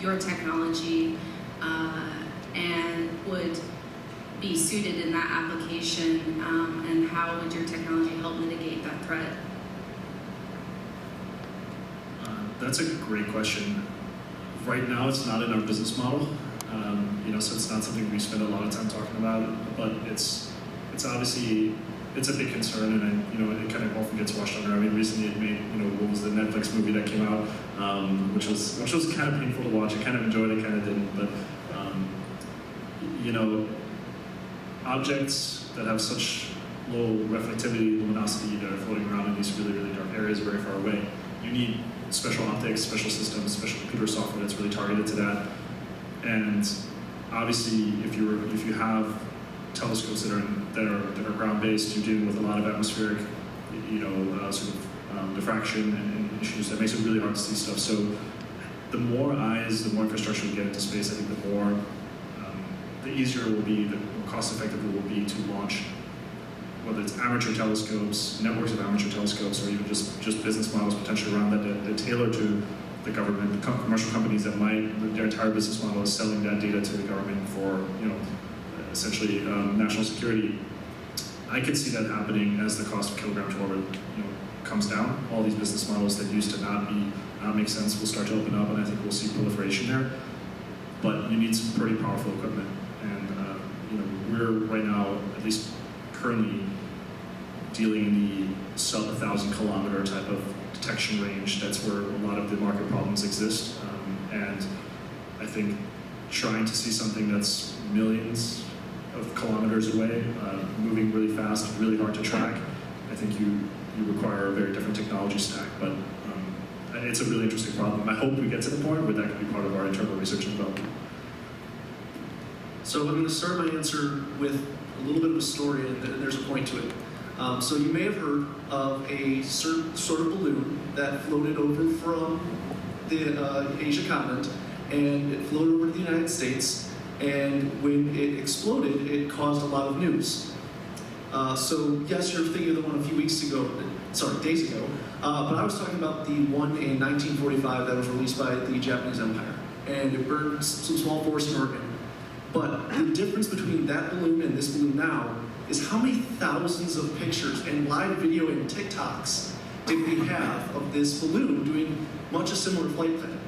your technology and would be suited in that application, and how would your technology help mitigate that threat? That's a great question. right now it's not in our business model, so it's not something we spend a lot of time talking about, but it's obviously, it's a big concern, and it kind of often gets washed under. I mean, recently it made, what was the Netflix movie that came out, which was kind of painful to watch. I kind of enjoyed it, kind of didn't, but objects that have such low reflectivity, luminosity, that are floating around in these really, really dark areas very far away, you need special optics, special systems, special computer software that's really targeted to that. And obviously, if you have telescopes that are ground-based, you're dealing with a lot of atmospheric, diffraction and issues that makes it really hard to see stuff. So the more eyes, the more infrastructure we get into space, I think the easier it will be, the more cost-effective it will be to launch, whether it's amateur telescopes, networks of amateur telescopes, or even just business models potentially around that tailor to the government, the commercial companies that their entire business model is selling that data to the government for, essentially national security. I could see that happening as the cost of kilogram to orbit, comes down. All these business models that used to not make sense will start to open up, and I think we'll see proliferation there. But you need some pretty powerful equipment, and we're right now, at least currently, dealing in the sub 1,000 kilometer type of detection range. That's where a lot of the market problems exist, and I think trying to see something that's millions of kilometers away, moving really fast, really hard to track, I think you require a very different technology stack, but it's a really interesting problem. I hope we get to the point where that can be part of our internal research and development. So I'm going to start my answer with a little bit of a story, and there's a point to it. So you may have heard of a certain sort of balloon that floated over from the Asia continent, and it floated over to the United States, and when it exploded, it caused a lot of news. So yes, you're thinking of the one a few days ago, but I was talking about the one in 1945 that was released by the Japanese Empire, and it burned some small forest in Oregon. But the difference between that balloon and this balloon now is how many thousands of pictures and live video and TikToks did we have of this balloon doing much a similar flight plan,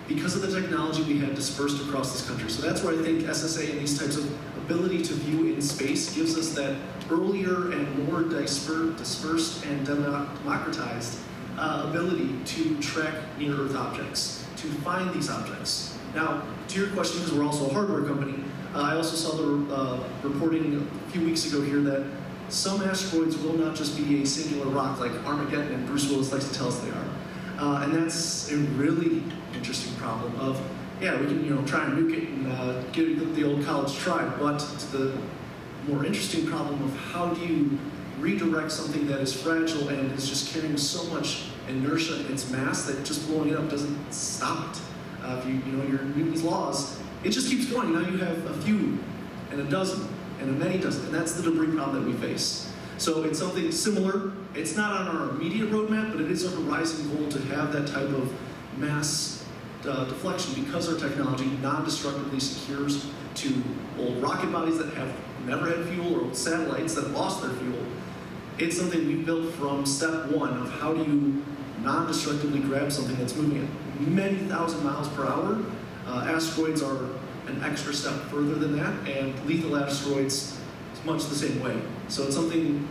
because of the technology we had dispersed across this country. So that's where I think SSA and these types of ability to view in space gives us that earlier and more dispersed and democratized ability to track near-Earth objects, to find these objects. Now, to your question, because we're also a hardware company, I also saw the reporting a few weeks ago here that some asteroids will not just be a singular rock like Armageddon and Bruce Willis likes to tell us they are. And that's a really interesting problem of, yeah, we can try and nuke it and get the old college try, but the more interesting problem of how do you redirect something that is fragile and is just carrying so much inertia in its mass that just blowing it up doesn't stop it. If you know your Newton's laws, it just keeps going. Now you have a few, and a dozen, and a many dozen, and that's the debris problem that we face. So it's something similar. It's not on our immediate roadmap, but it is a horizon goal to have that type of mass deflection, because our technology non-destructively secures to old rocket bodies that have never had fuel, or old satellites that lost their fuel. It's something we built from step one of how do you non-destructively grab something that's moving at many thousand miles per hour. Asteroids are an extra step further than that, and lethal asteroids is much the same way. So it's something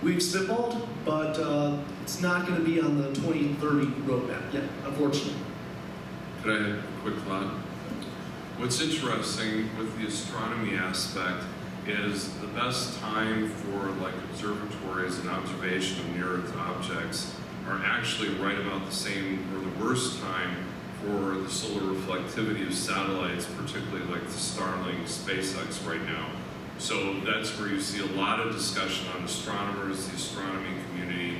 we've spitballed, but it's not going to be on the 2030 roadmap yet, unfortunately. Could I have a quick thought? What's interesting with the astronomy aspect is the best time for observatories and observation of near-Earth objects are actually right about the same, or the worst time for the solar reflectivity of satellites, particularly like the Starlink, SpaceX right now. So that's where you see a lot of discussion on astronomers, the astronomy community,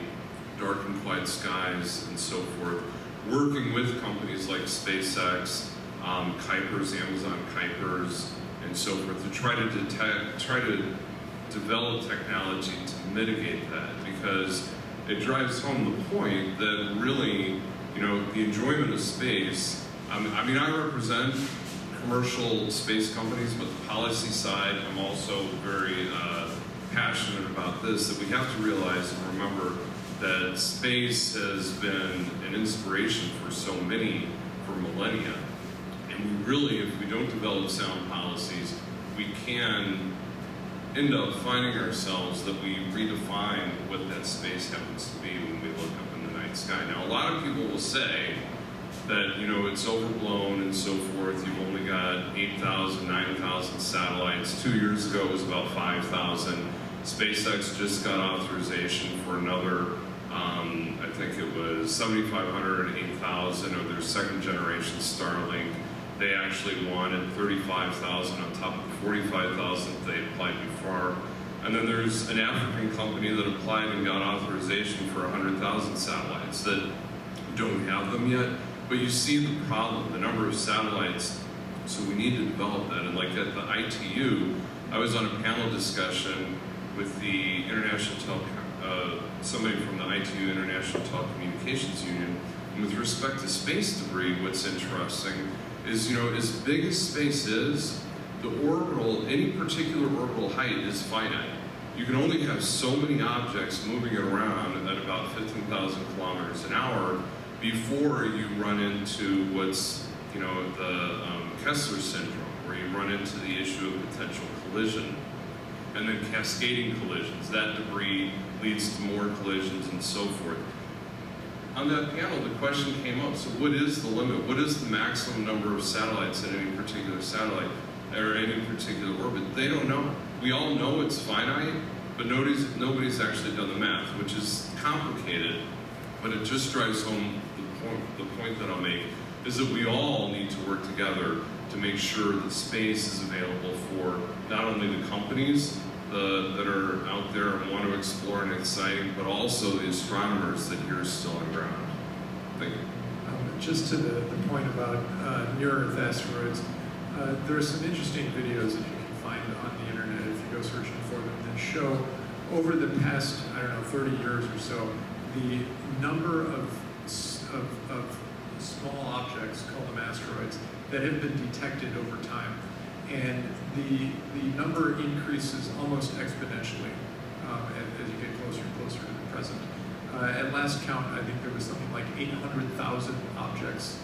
dark and quiet skies, and so forth, working with companies like SpaceX, Kuipers, Amazon Kuipers, and so forth, to try to develop technology to mitigate that, because it drives home the point that really, the enjoyment of space, I mean, I represent commercial space companies, but the policy side, I'm also very passionate about this, that we have to realize and remember that space has been an inspiration for so many for millennia. And we really, if we don't develop sound policies, we can end up finding ourselves that we redefine what that space happens to be when we look up in the night sky. Now, a lot of people will say that, you know, it's overblown and so forth. You've only got 8,000, 9,000 satellites. 2 years ago, it was about 5,000. SpaceX just got authorization for another, I think it was 7,500 and 8,000 of their second generation Starlink. They actually wanted 35,000 on top of 45,000 that they applied before. And then there's an African company that applied and got authorization for 100,000 satellites that don't have them yet. But you see the problem, the number of satellites, so we need to develop that. And like at the ITU, I was on a panel discussion with the somebody from the ITU International Telecommunications Union. And with respect to space debris, what's interesting is, you know, as big as space is, the orbital, any particular orbital height is finite. You can only have so many objects moving around at about 15,000 kilometers an hour before you run into what's, you know, the Kessler syndrome, where you run into the issue of potential collision. And then cascading collisions. That debris leads to more collisions and so forth. On that panel, the question came up, so what is the limit? What is the maximum number of satellites in any particular satellite or any particular orbit? They don't know. We all know it's finite, but nobody's actually done the math, which is complicated, but it just drives home the point that I'll make, is that we all need to work together to make sure that space is available for not only the companies that are out there and want to explore and exciting, but also the astronomers that here are still on ground. Thank you. Just to the point about near-Earth asteroids, there are some interesting videos that you can find on the internet if you go searching for them that show over the past, 30 years or so, the number of small objects, call them asteroids, that have been detected over time. And the number increases almost exponentially as you get closer and closer to the present. At last count, I think there was something like 800,000 objects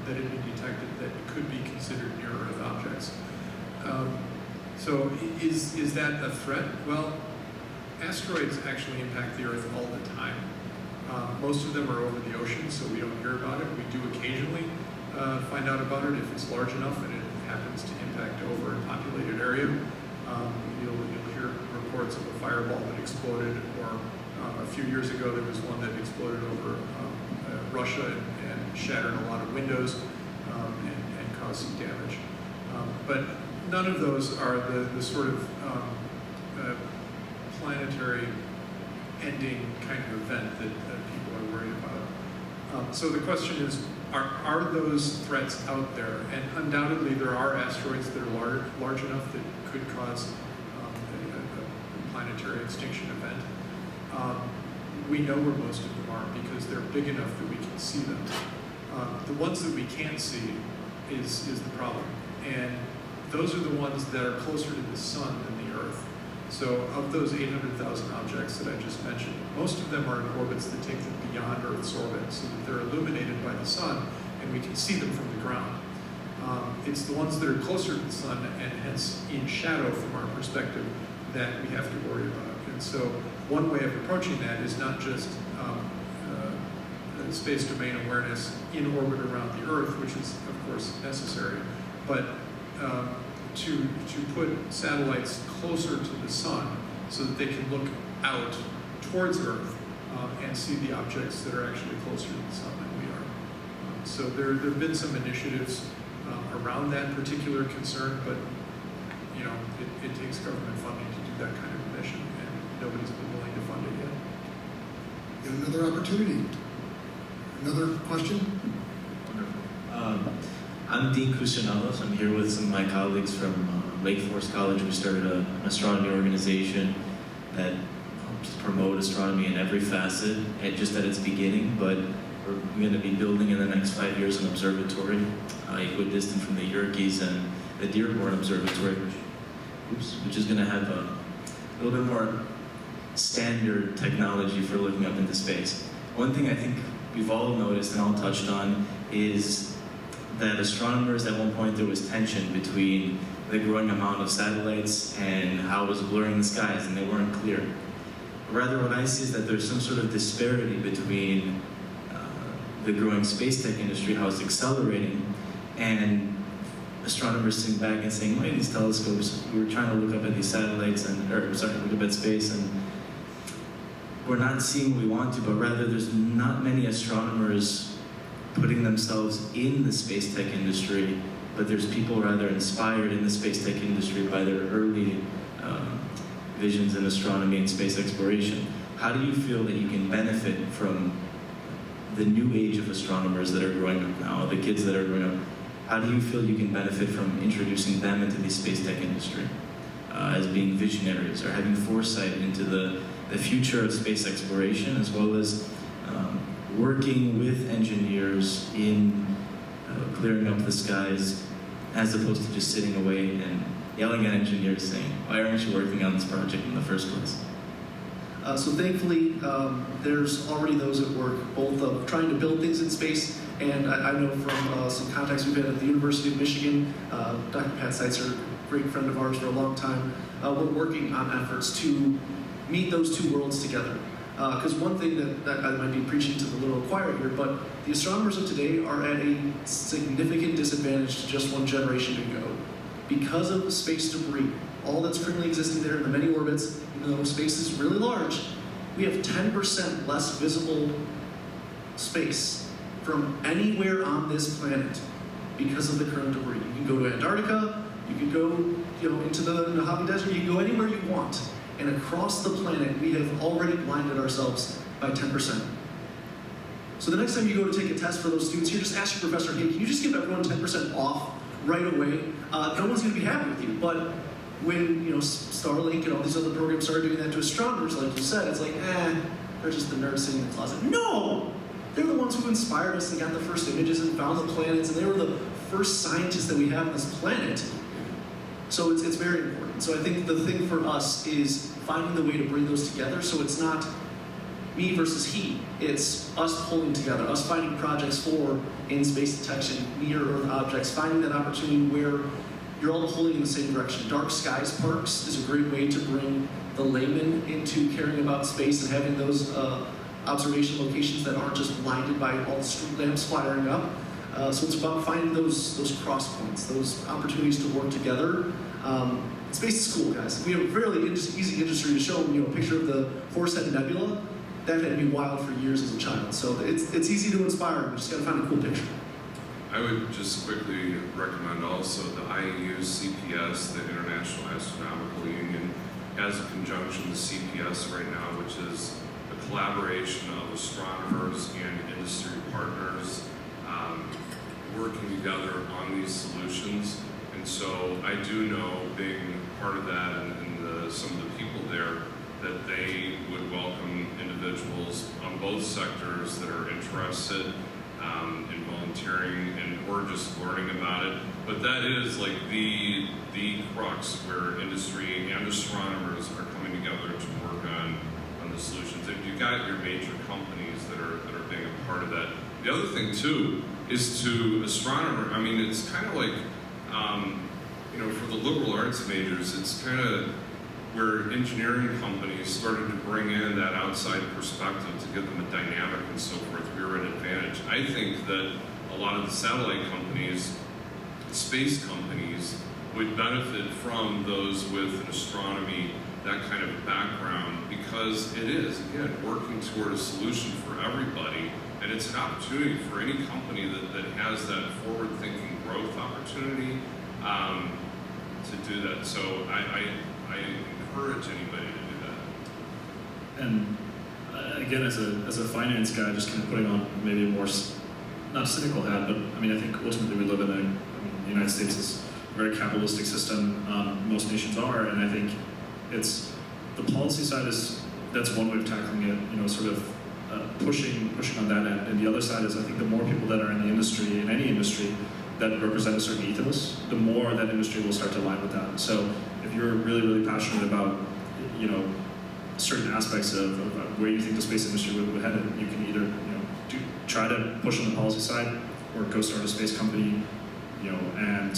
that had been detected that could be considered near-Earth objects. So is that a threat? Well, asteroids actually impact the Earth all the time. Most of them are over the ocean, so we don't hear about it. We do occasionally find out about it if it's large enough and it happens to impact over a populated area. You'll hear reports of a fireball that exploded, or a few years ago there was one that exploded over Russia and shattered a lot of windows and caused some damage. But none of those are the sort of planetary ending kind of event that people are worried about. So the question is, are those threats out there? And undoubtedly there are asteroids that are large enough that could cause a planetary extinction event. We know where most of them are because they're big enough that we can see them. The ones that we can't see is the problem. And those are the ones that are closer to the sun than the Earth. So of those 800,000 objects that I just mentioned, most of them are in orbits that take them beyond Earth's orbit so that they're illuminated by the sun and we can see them from the ground. It's the ones that are closer to the sun and hence in shadow from our perspective that we have to worry about. And so one way of approaching that is not just space domain awareness in orbit around the Earth, which is of course necessary, but to put satellites closer to the sun so that they can look out towards Earth and see the objects that are actually closer to the sun than we are. So there have been some initiatives around that particular concern, but you know, it takes government funding to do that kind of mission, and nobody's been willing to fund it yet. Got another opportunity. Another question? I'm Dean Cusionalos. I'm here with some of my colleagues from Lake Forest College. We started an astronomy organization that helps promote astronomy in every facet, just at its beginning, but we're going to be building in the next 5 years an observatory equidistant from the Yerkes and the Dearborn Observatory, which is going to have a little bit more standard technology for looking up into space. One thing I think we've all noticed and all touched on is that astronomers, at one point there was tension between the growing amount of satellites and how it was blurring the skies, and they weren't clear. Rather, what I see is that there's some sort of disparity between the growing space tech industry, how it's accelerating, and astronomers sitting back and saying, look at these telescopes, we were trying to look up at these satellites, look up at space, and we're not seeing what we want to, but rather there's not many astronomers putting themselves in the space tech industry, but there's people rather inspired in the space tech industry by their early visions in astronomy and space exploration. How do you feel that you can benefit from the new age of astronomers that are growing up now, the kids that are growing up? How do you feel you can benefit from introducing them into the space tech industry as being visionaries or having foresight into the future of space exploration, as well as working with engineers in clearing up the skies, as opposed to just sitting away and yelling at engineers saying, why aren't you working on this project in the first place? So thankfully, there's already those at work, both of trying to build things in space, and I know from some contacts we've had at the University of Michigan, Dr. Pat Seitzer, a great friend of ours for a long time, we're working on efforts to meet those two worlds together. Because one thing that I might be preaching to the little choir here, but the astronomers of today are at a significant disadvantage to just one generation ago. Because of the space debris, all that's currently existing there in the many orbits, even though space is really large, we have 10% less visible space from anywhere on this planet because of the current debris. You can go to Antarctica, you can go into the Mojave Desert, you can go anywhere you want. And across the planet, we have already blinded ourselves by 10%. So the next time you go to take a test for those students, you just ask your professor, hey, can you just give everyone 10% off right away? No one's going to be happy with you. But when Starlink and all these other programs started doing that to astronomers, like you said, it's like, they're just the nerds sitting in the closet. No! They're the ones who inspired us and got the first images and found the planets, and they were the first scientists that we have on this planet. So it's very important. So I think the thing for us is finding the way to bring those together, so it's not me versus he. It's us pulling together, us finding projects for in-space detection, near-Earth objects, finding that opportunity where you're all pulling in the same direction. Dark skies parks is a great way to bring the layman into caring about space and having those observation locations that aren't just blinded by all the street lamps firing up. So it's about finding those cross points, those opportunities to work together. Space is cool, guys. We have a fairly easy industry to show them, a picture of the Horsehead Nebula. That had me wild for years as a child. So it's easy to inspire. We just got to find a cool picture. I would just quickly recommend also the IAU CPS, the International Astronomical Union, has a conjunction with CPS right now, which is a collaboration of astronomers and industry partners working together on these solutions. And so I do know, being part of that and some of the people there, that they would welcome individuals on both sectors that are interested in volunteering or just learning about it. But that is like the crux where industry and astronomers are coming together to work on the solutions. If you've got your major companies that are being a part of that. The other thing too is to astronomer. I mean, it's kind of like for the liberal arts majors, it's kind of where engineering companies started to bring in that outside perspective to give them a dynamic and so forth. We were at an advantage. I think that a lot of the satellite companies, space companies, would benefit from those with an astronomy, that kind of background, because it is, again, working toward a solution for everybody, and it's an opportunity for any company that has that forward-thinking growth opportunity to do that. So I encourage anybody to do that. And again, as a finance guy, just kind of putting on maybe a more, not cynical hat, but I mean, I think ultimately we live in the United States is a very capitalistic system. Most nations are, and I think it's the policy side that's one way of tackling it. Sort of pushing on that end, and the other side is I think the more people that are in the industry, in any industry, that represent a certain ethos, the more that industry will start to align with that. So if you're really, really passionate about, certain aspects of where you think the space industry would head, you can either, try to push on the policy side, or go start a space company, and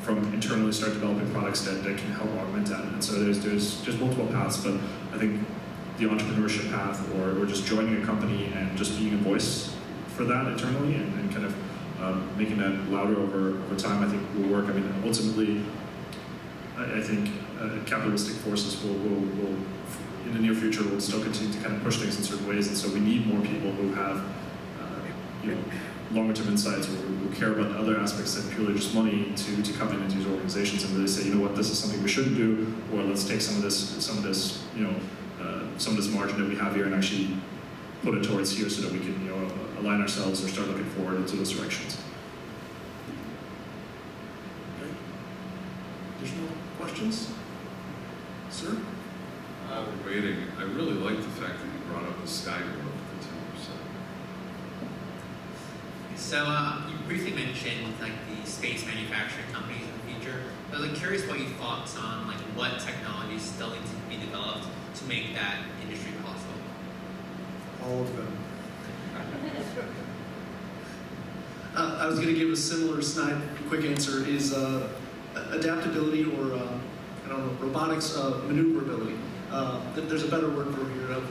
from internally start developing products that can help augment that. And so there's multiple paths, but I think the entrepreneurship path or just joining a company and just being a voice for that internally and kind of making that louder over time, I think will work. I mean, ultimately, I think capitalistic forces will in the near future will still continue to kind of push things in certain ways, and so we need more people who have longer term insights or who care about other aspects than purely just money to come in into these organizations and really say, you know what, this is something we shouldn't do, or let's take some of this margin that we have here and actually put it towards here so that we can align ourselves or start looking forward into those directions. Okay. Additional questions? Sir? We're waiting. I really like the fact that you brought up the sky growth, the 10%. So you briefly mentioned like the space manufacturing companies in the future. I was curious what your thoughts on like what technologies still need to be developed to make that industry possible. All of them. I was going to give a similar snide quick answer is adaptability or robotics maneuverability. There's a better word for it here.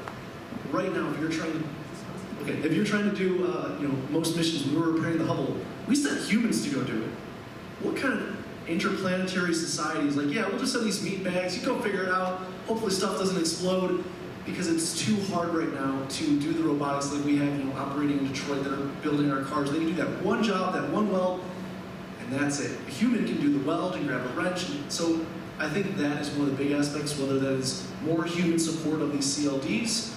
Right now, if you're trying to do most missions, we were repairing the Hubble. We sent humans to go do it. What kind of interplanetary society is like, yeah, we'll just send these meat bags. You go figure it out. Hopefully, stuff doesn't explode. Because it's too hard right now to do the robotics that we have, operating in Detroit that are building our cars. They can do that one job, that one weld, and that's it. A human can do the weld and grab a wrench. So I think that is one of the big aspects, whether that is more human support of these CLDs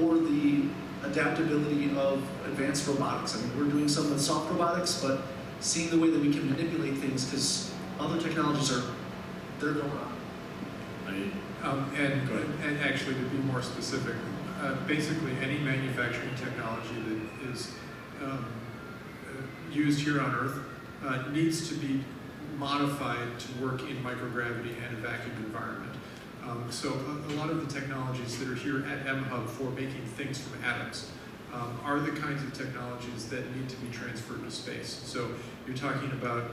or the adaptability of advanced robotics. I mean, we're doing some with soft robotics, but seeing the way that we can manipulate things, because other technologies they're going on. And actually, to be more specific, basically any manufacturing technology that is used here on Earth needs to be modified to work in microgravity and a vacuum environment. So a lot of the technologies that are here at MHub for making things from atoms are the kinds of technologies that need to be transferred to space. So you're talking about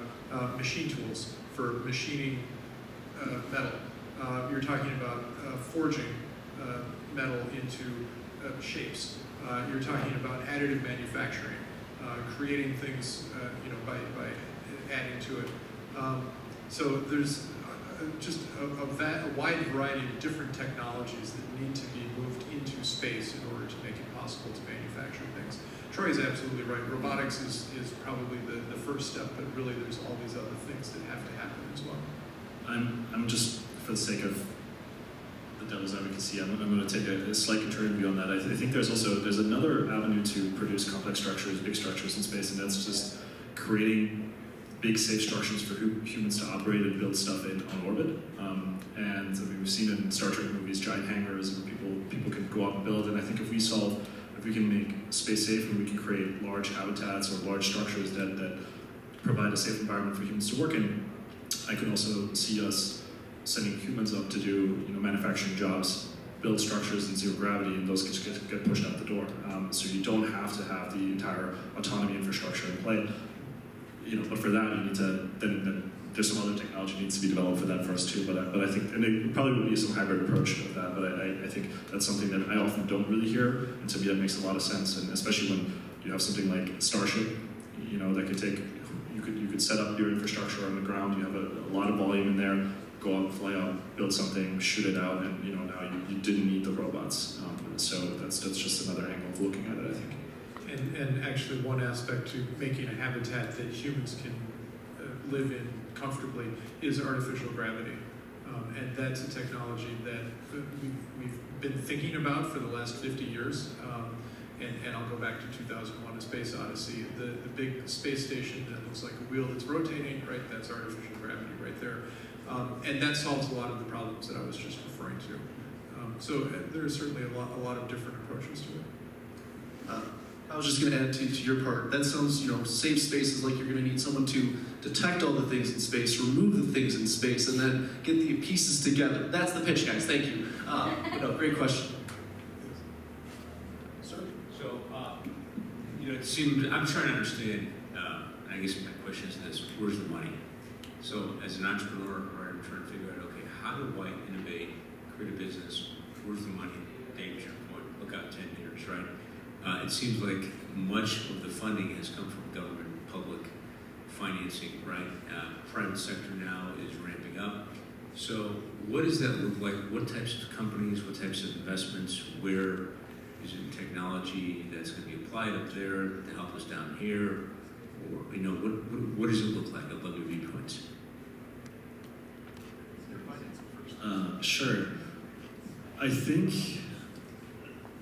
machine tools for machining metal. You're talking about forging metal into shapes. You're talking about additive manufacturing, creating things, by adding to it. So there's just a wide variety of different technologies that need to be moved into space in order to make it possible to manufacture things. Troy is absolutely right. Robotics is probably the first step, but really there's all these other things that have to happen as well. I'm just, for the sake of the devil's advocacy, I'm going to take a slight contrarian view on that. I think there's another avenue to produce complex structures, big structures in space, and that's just creating big safe structures for humans to operate and build stuff in on orbit. And we've seen in Star Trek movies giant hangars where people can go out and build. And I think if we can make space safe and we can create large habitats or large structures that provide a safe environment for humans to work in, I could also see us sending humans up to do manufacturing jobs, build structures in zero gravity, and those get pushed out the door. So you don't have to have the entire autonomy infrastructure in play. But for that you need to then there's some other technology needs to be developed for that first too. But I think, and there probably would be some hybrid approach of that. But I think that's something that I often don't really hear, and to me that makes a lot of sense. And especially when you have something like Starship, that could take. You could set up your infrastructure on the ground. You have a lot of volume in there. Go out, fly out, build something, shoot it out, and now you didn't need the robots. So that's just another angle of looking at it, I think. And actually, one aspect to making a habitat that humans can live in comfortably is artificial gravity, and that's a technology that we've been thinking about for the last 50 years. And I'll go back to 2001: A Space Odyssey. The big space station that looks like a wheel that's rotating, right? That's artificial gravity right there. And that solves a lot of the problems that I was just referring to. So there are certainly a lot of different approaches to it. I was just going to add to your part. That sounds, safe spaces like you're going to need someone to detect all the things in space, remove the things in space, and then get the pieces together. That's the pitch, guys. Thank you. Great question. Sir? So, It seems, I'm trying to understand, I guess my question is this, where's the money? So as an entrepreneur, right, I'm trying to figure out, okay, how do I innovate, create a business, where's the money? Dave's your point, look out 10 years, right? It seems like much of the funding has come from government, public financing, right? Private sector now is ramping up. So what does that look like? What types of companies, what types of investments, where is it technology that's going to be applied up there to help us down here? Or, what does it look like? I'd love your viewpoints. Sure. I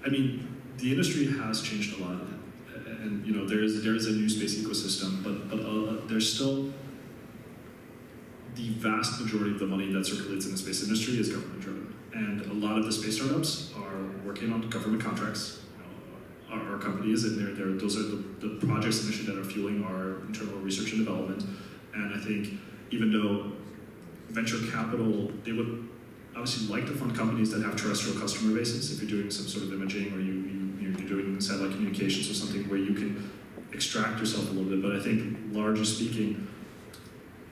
mean, the industry has changed a lot, and there is a NewSpace ecosystem, but there's still the vast majority of the money that circulates in the space industry is government driven, and a lot of the space startups are working on government contracts. Our companies, and those are the projects initially that are fueling our internal research and development. And I think even though venture capital, they would obviously like to fund companies that have terrestrial customer bases. If you're doing some sort of imaging, or you're doing satellite communications or something where you can extract yourself a little bit. But I think, largely speaking,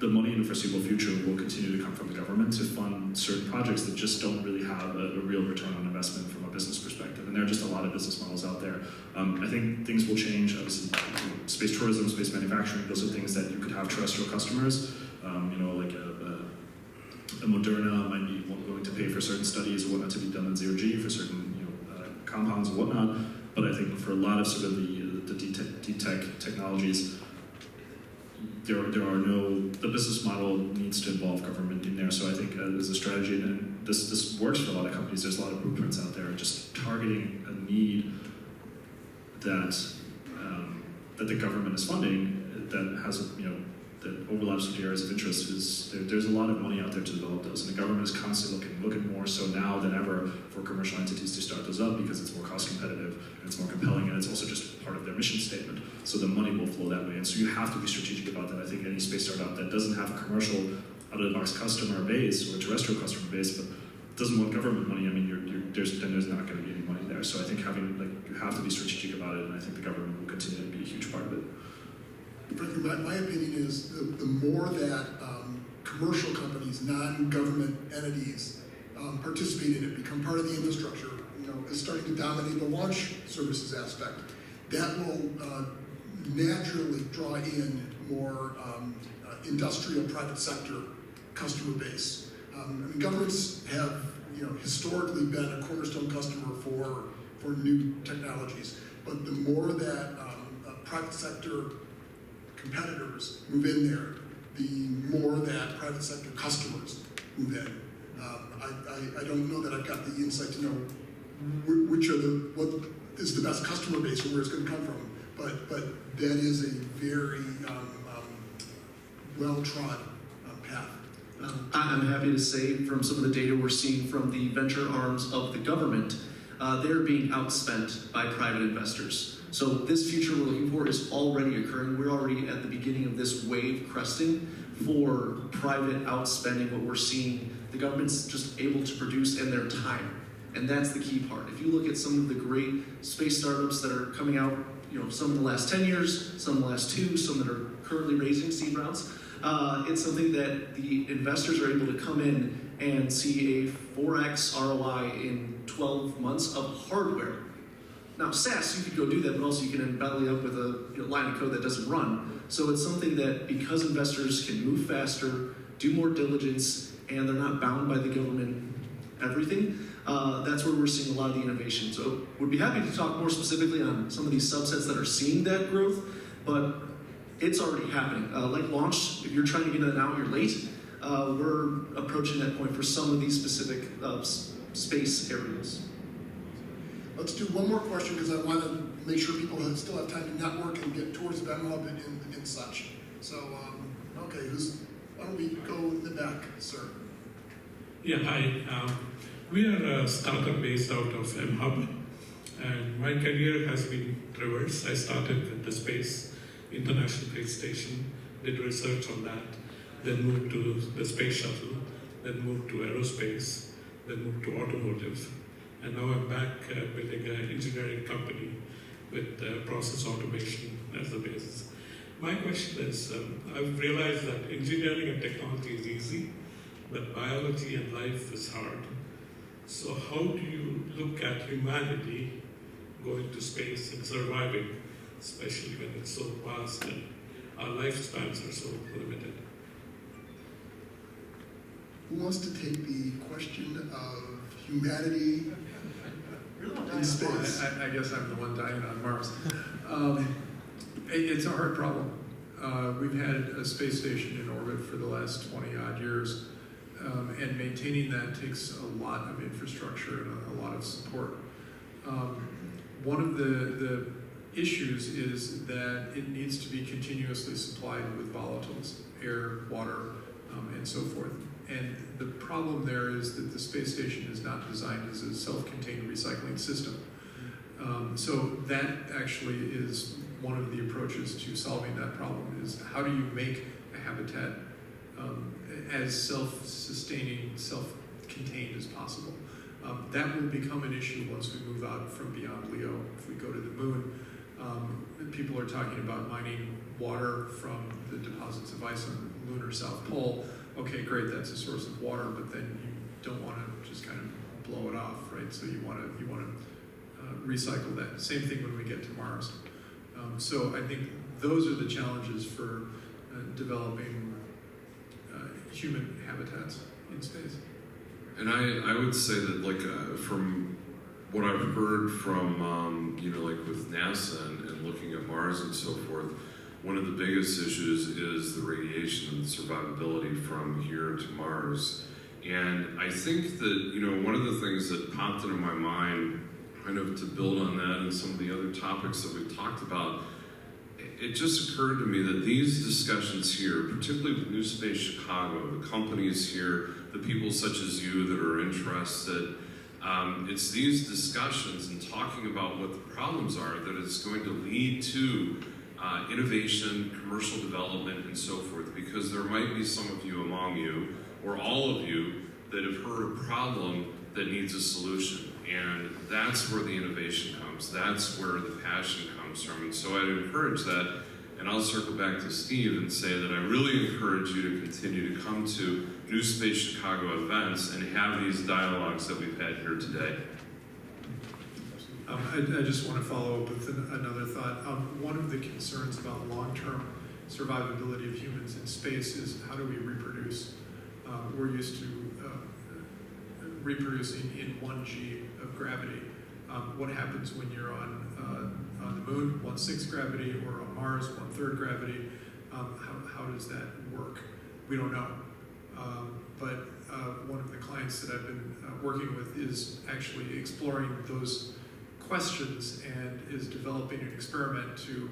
the money in the foreseeable future will continue to come from the government to fund certain projects that just don't really have a real return on investment from a business perspective. And there are just a lot of business models out there. I think things will change. Obviously, space tourism, space manufacturing, those are things that you could have terrestrial customers. Like a Moderna might be willing to pay for certain studies or whatnot to be done in zero-G for certain compounds and whatnot. But I think for a lot of sort of the deep tech technologies, the business model needs to involve government in there. So I think as a strategy, and this works for a lot of companies, there's a lot of blueprints out there, just targeting a need that the government is funding that has that overlaps with the areas of interest. There's a lot of money out there to develop those, and the government is constantly looking more so now than ever for commercial entities to start those up, because it's more cost competitive and it's more compelling, and it's also just part of their mission statement. So the money will flow that way, and so you have to be strategic about that. I think any space startup that doesn't have a commercial out-of-the-box customer base or a terrestrial customer base, but doesn't want government money, I mean, there's not going to be any money there. So I think you have to be strategic about it, and I think the government will continue to be a huge part of it. Frankly, my opinion is the more that commercial companies, non-government entities, participate in it, become part of the infrastructure, is starting to dominate the launch services aspect, that will naturally draw in more industrial private sector customer base. I mean, governments have historically been a cornerstone customer for new technologies, but the more that private sector competitors move in there, the more that private sector customers move in. I don't know that I've got the insight to know what is the best customer base or where it's going to come from, but that is a very well-trod path. I'm happy to say from some of the data we're seeing from the venture arms of the government, they're being outspent by private investors. So this future we're looking for is already occurring. We're already at the beginning of this wave cresting for private outspending what we're seeing. The government's just able to produce in their time. And that's the key part. If you look at some of the great space startups that are coming out, some in the last 10 years, some in the last 2, some that are currently raising seed rounds, it's something that the investors are able to come in and see a 4x ROI in 12 months of hardware. Now, SaaS, you could go do that, but also you can embellish up with a line of code that doesn't run. So it's something that, because investors can move faster, do more diligence, and they're not bound by the government everything, that's where we're seeing a lot of the innovation. So we'd be happy to talk more specifically on some of these subsets that are seeing that growth, but it's already happening. Like launch, if you're trying to get in now, you're late. We're approaching that point for some of these specific space areas. Let's do one more question, because I want to make sure people still have time to network and get towards BEMHub and such. So, okay, why don't we go in the back, sir? Yeah, hi. We are a startup based out of MHub, and my career has been reversed. I started with the International Space Station, did research on that, then moved to the space shuttle, then moved to aerospace, then moved to automotive. And now I'm back building an engineering company with process automation as the basis. My question is, I've realized that engineering and technology is easy, but biology and life is hard. So how do you look at humanity going to space and surviving, especially when it's so vast and our lifespans are so limited? Who wants to take the question of humanity in space? I guess I'm the one dying on Mars. It's a hard problem. We've had a space station in orbit for the last 20-odd years, and maintaining that takes a lot of infrastructure and a lot of support. One of the issues is that it needs to be continuously supplied with volatiles, air, water, and so forth. And the problem there is that the space station is not designed as a self-contained recycling system. So that actually is one of the approaches to solving that problem, is how do you make a habitat as self-sustaining, self-contained as possible. That will become an issue once we move out from beyond LEO. If we go to the moon, people are talking about mining water from the deposits of ice on the lunar South Pole. Okay, great, that's a source of water, but then you don't want to just kind of blow it off, right? So you want to recycle that. Same thing when we get to Mars. So I think those are the challenges for developing human habitats in space. And I would say that, like, from what I've heard from, like with NASA and looking at Mars and so forth, one of the biggest issues is the radiation and the survivability from here to Mars. And I think that, one of the things that popped into my mind, kind of to build on that and some of the other topics that we've talked about, it just occurred to me that these discussions here, particularly with NewSpace Chicago, the companies here, the people such as you that are interested, it's these discussions and talking about what the problems are that it's going to lead to innovation, commercial development, and so forth, because there might be some of you among you, or all of you, that have heard a problem that needs a solution. And that's where the innovation comes. That's where the passion comes from. And so I'd encourage that. And I'll circle back to Steve and say that I really encourage you to continue to come to NewSpace Chicago events and have these dialogues that we've had here today. I just want to follow up with another thought. One of the concerns about long-term survivability of humans in space is how do we reproduce? We're used to reproducing in 1g of gravity. What happens when you're on the moon, 1/6 gravity, or on Mars, 1/3 gravity? How does that work? We don't know. But one of the clients that I've been working with is actually exploring those questions and is developing an experiment to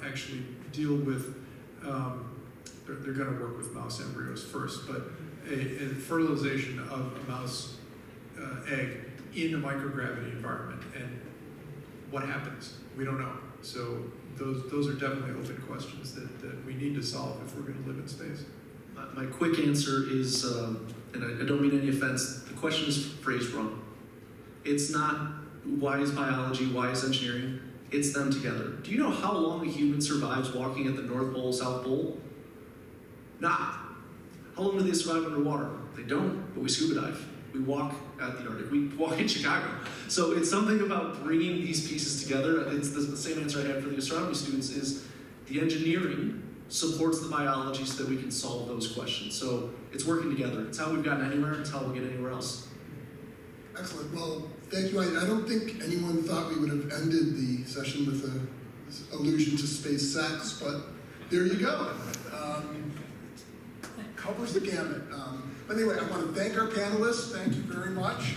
actually deal with, they're going to work with mouse embryos first, but a fertilization of a mouse egg in a microgravity environment. And what happens? We don't know. So those are definitely open questions that we need to solve if we're going to live in space. My quick answer is, and I don't mean any offense, the question is phrased wrong. It's not why is biology, why is engineering? It's them together. Do you know how long a human survives walking at the North Pole, South Pole? Nah. How long do they survive underwater? They don't, but we scuba dive. We walk at the Arctic. We walk in Chicago. So it's something about bringing these pieces together. It's the same answer I had for the astronomy students is the engineering supports the biology so that we can solve those questions. So it's working together. It's how we've gotten anywhere. It's how we'll get anywhere else. Excellent. Well, thank you. I don't think anyone thought we would have ended the session with an allusion to space sex, but there you go. Covers the gamut. But anyway, I want to thank our panelists. Thank you very much.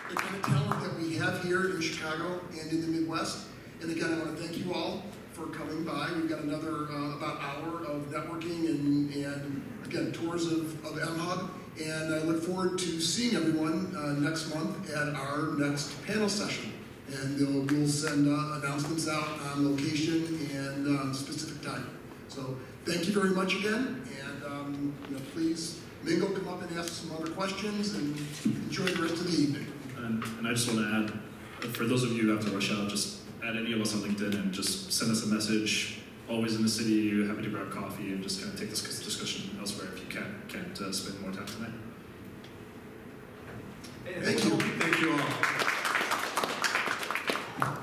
The kind of talent that we have here in Chicago and in the Midwest. And again, I want to thank you all for coming by. We've got another about hour of networking and again, tours of MHub. And I look forward to seeing everyone next month at our next panel session. And we'll send announcements out on location and specific time. So thank you very much again. And please mingle, come up and ask some other questions, and enjoy the rest of the evening. And I just want to add, for those of you who have to rush out, just add any of us on LinkedIn and just send us a message. Always in the city, happy to grab coffee and just kind of take this discussion elsewhere if you can't spend more time tonight. Thank you. Thank you all.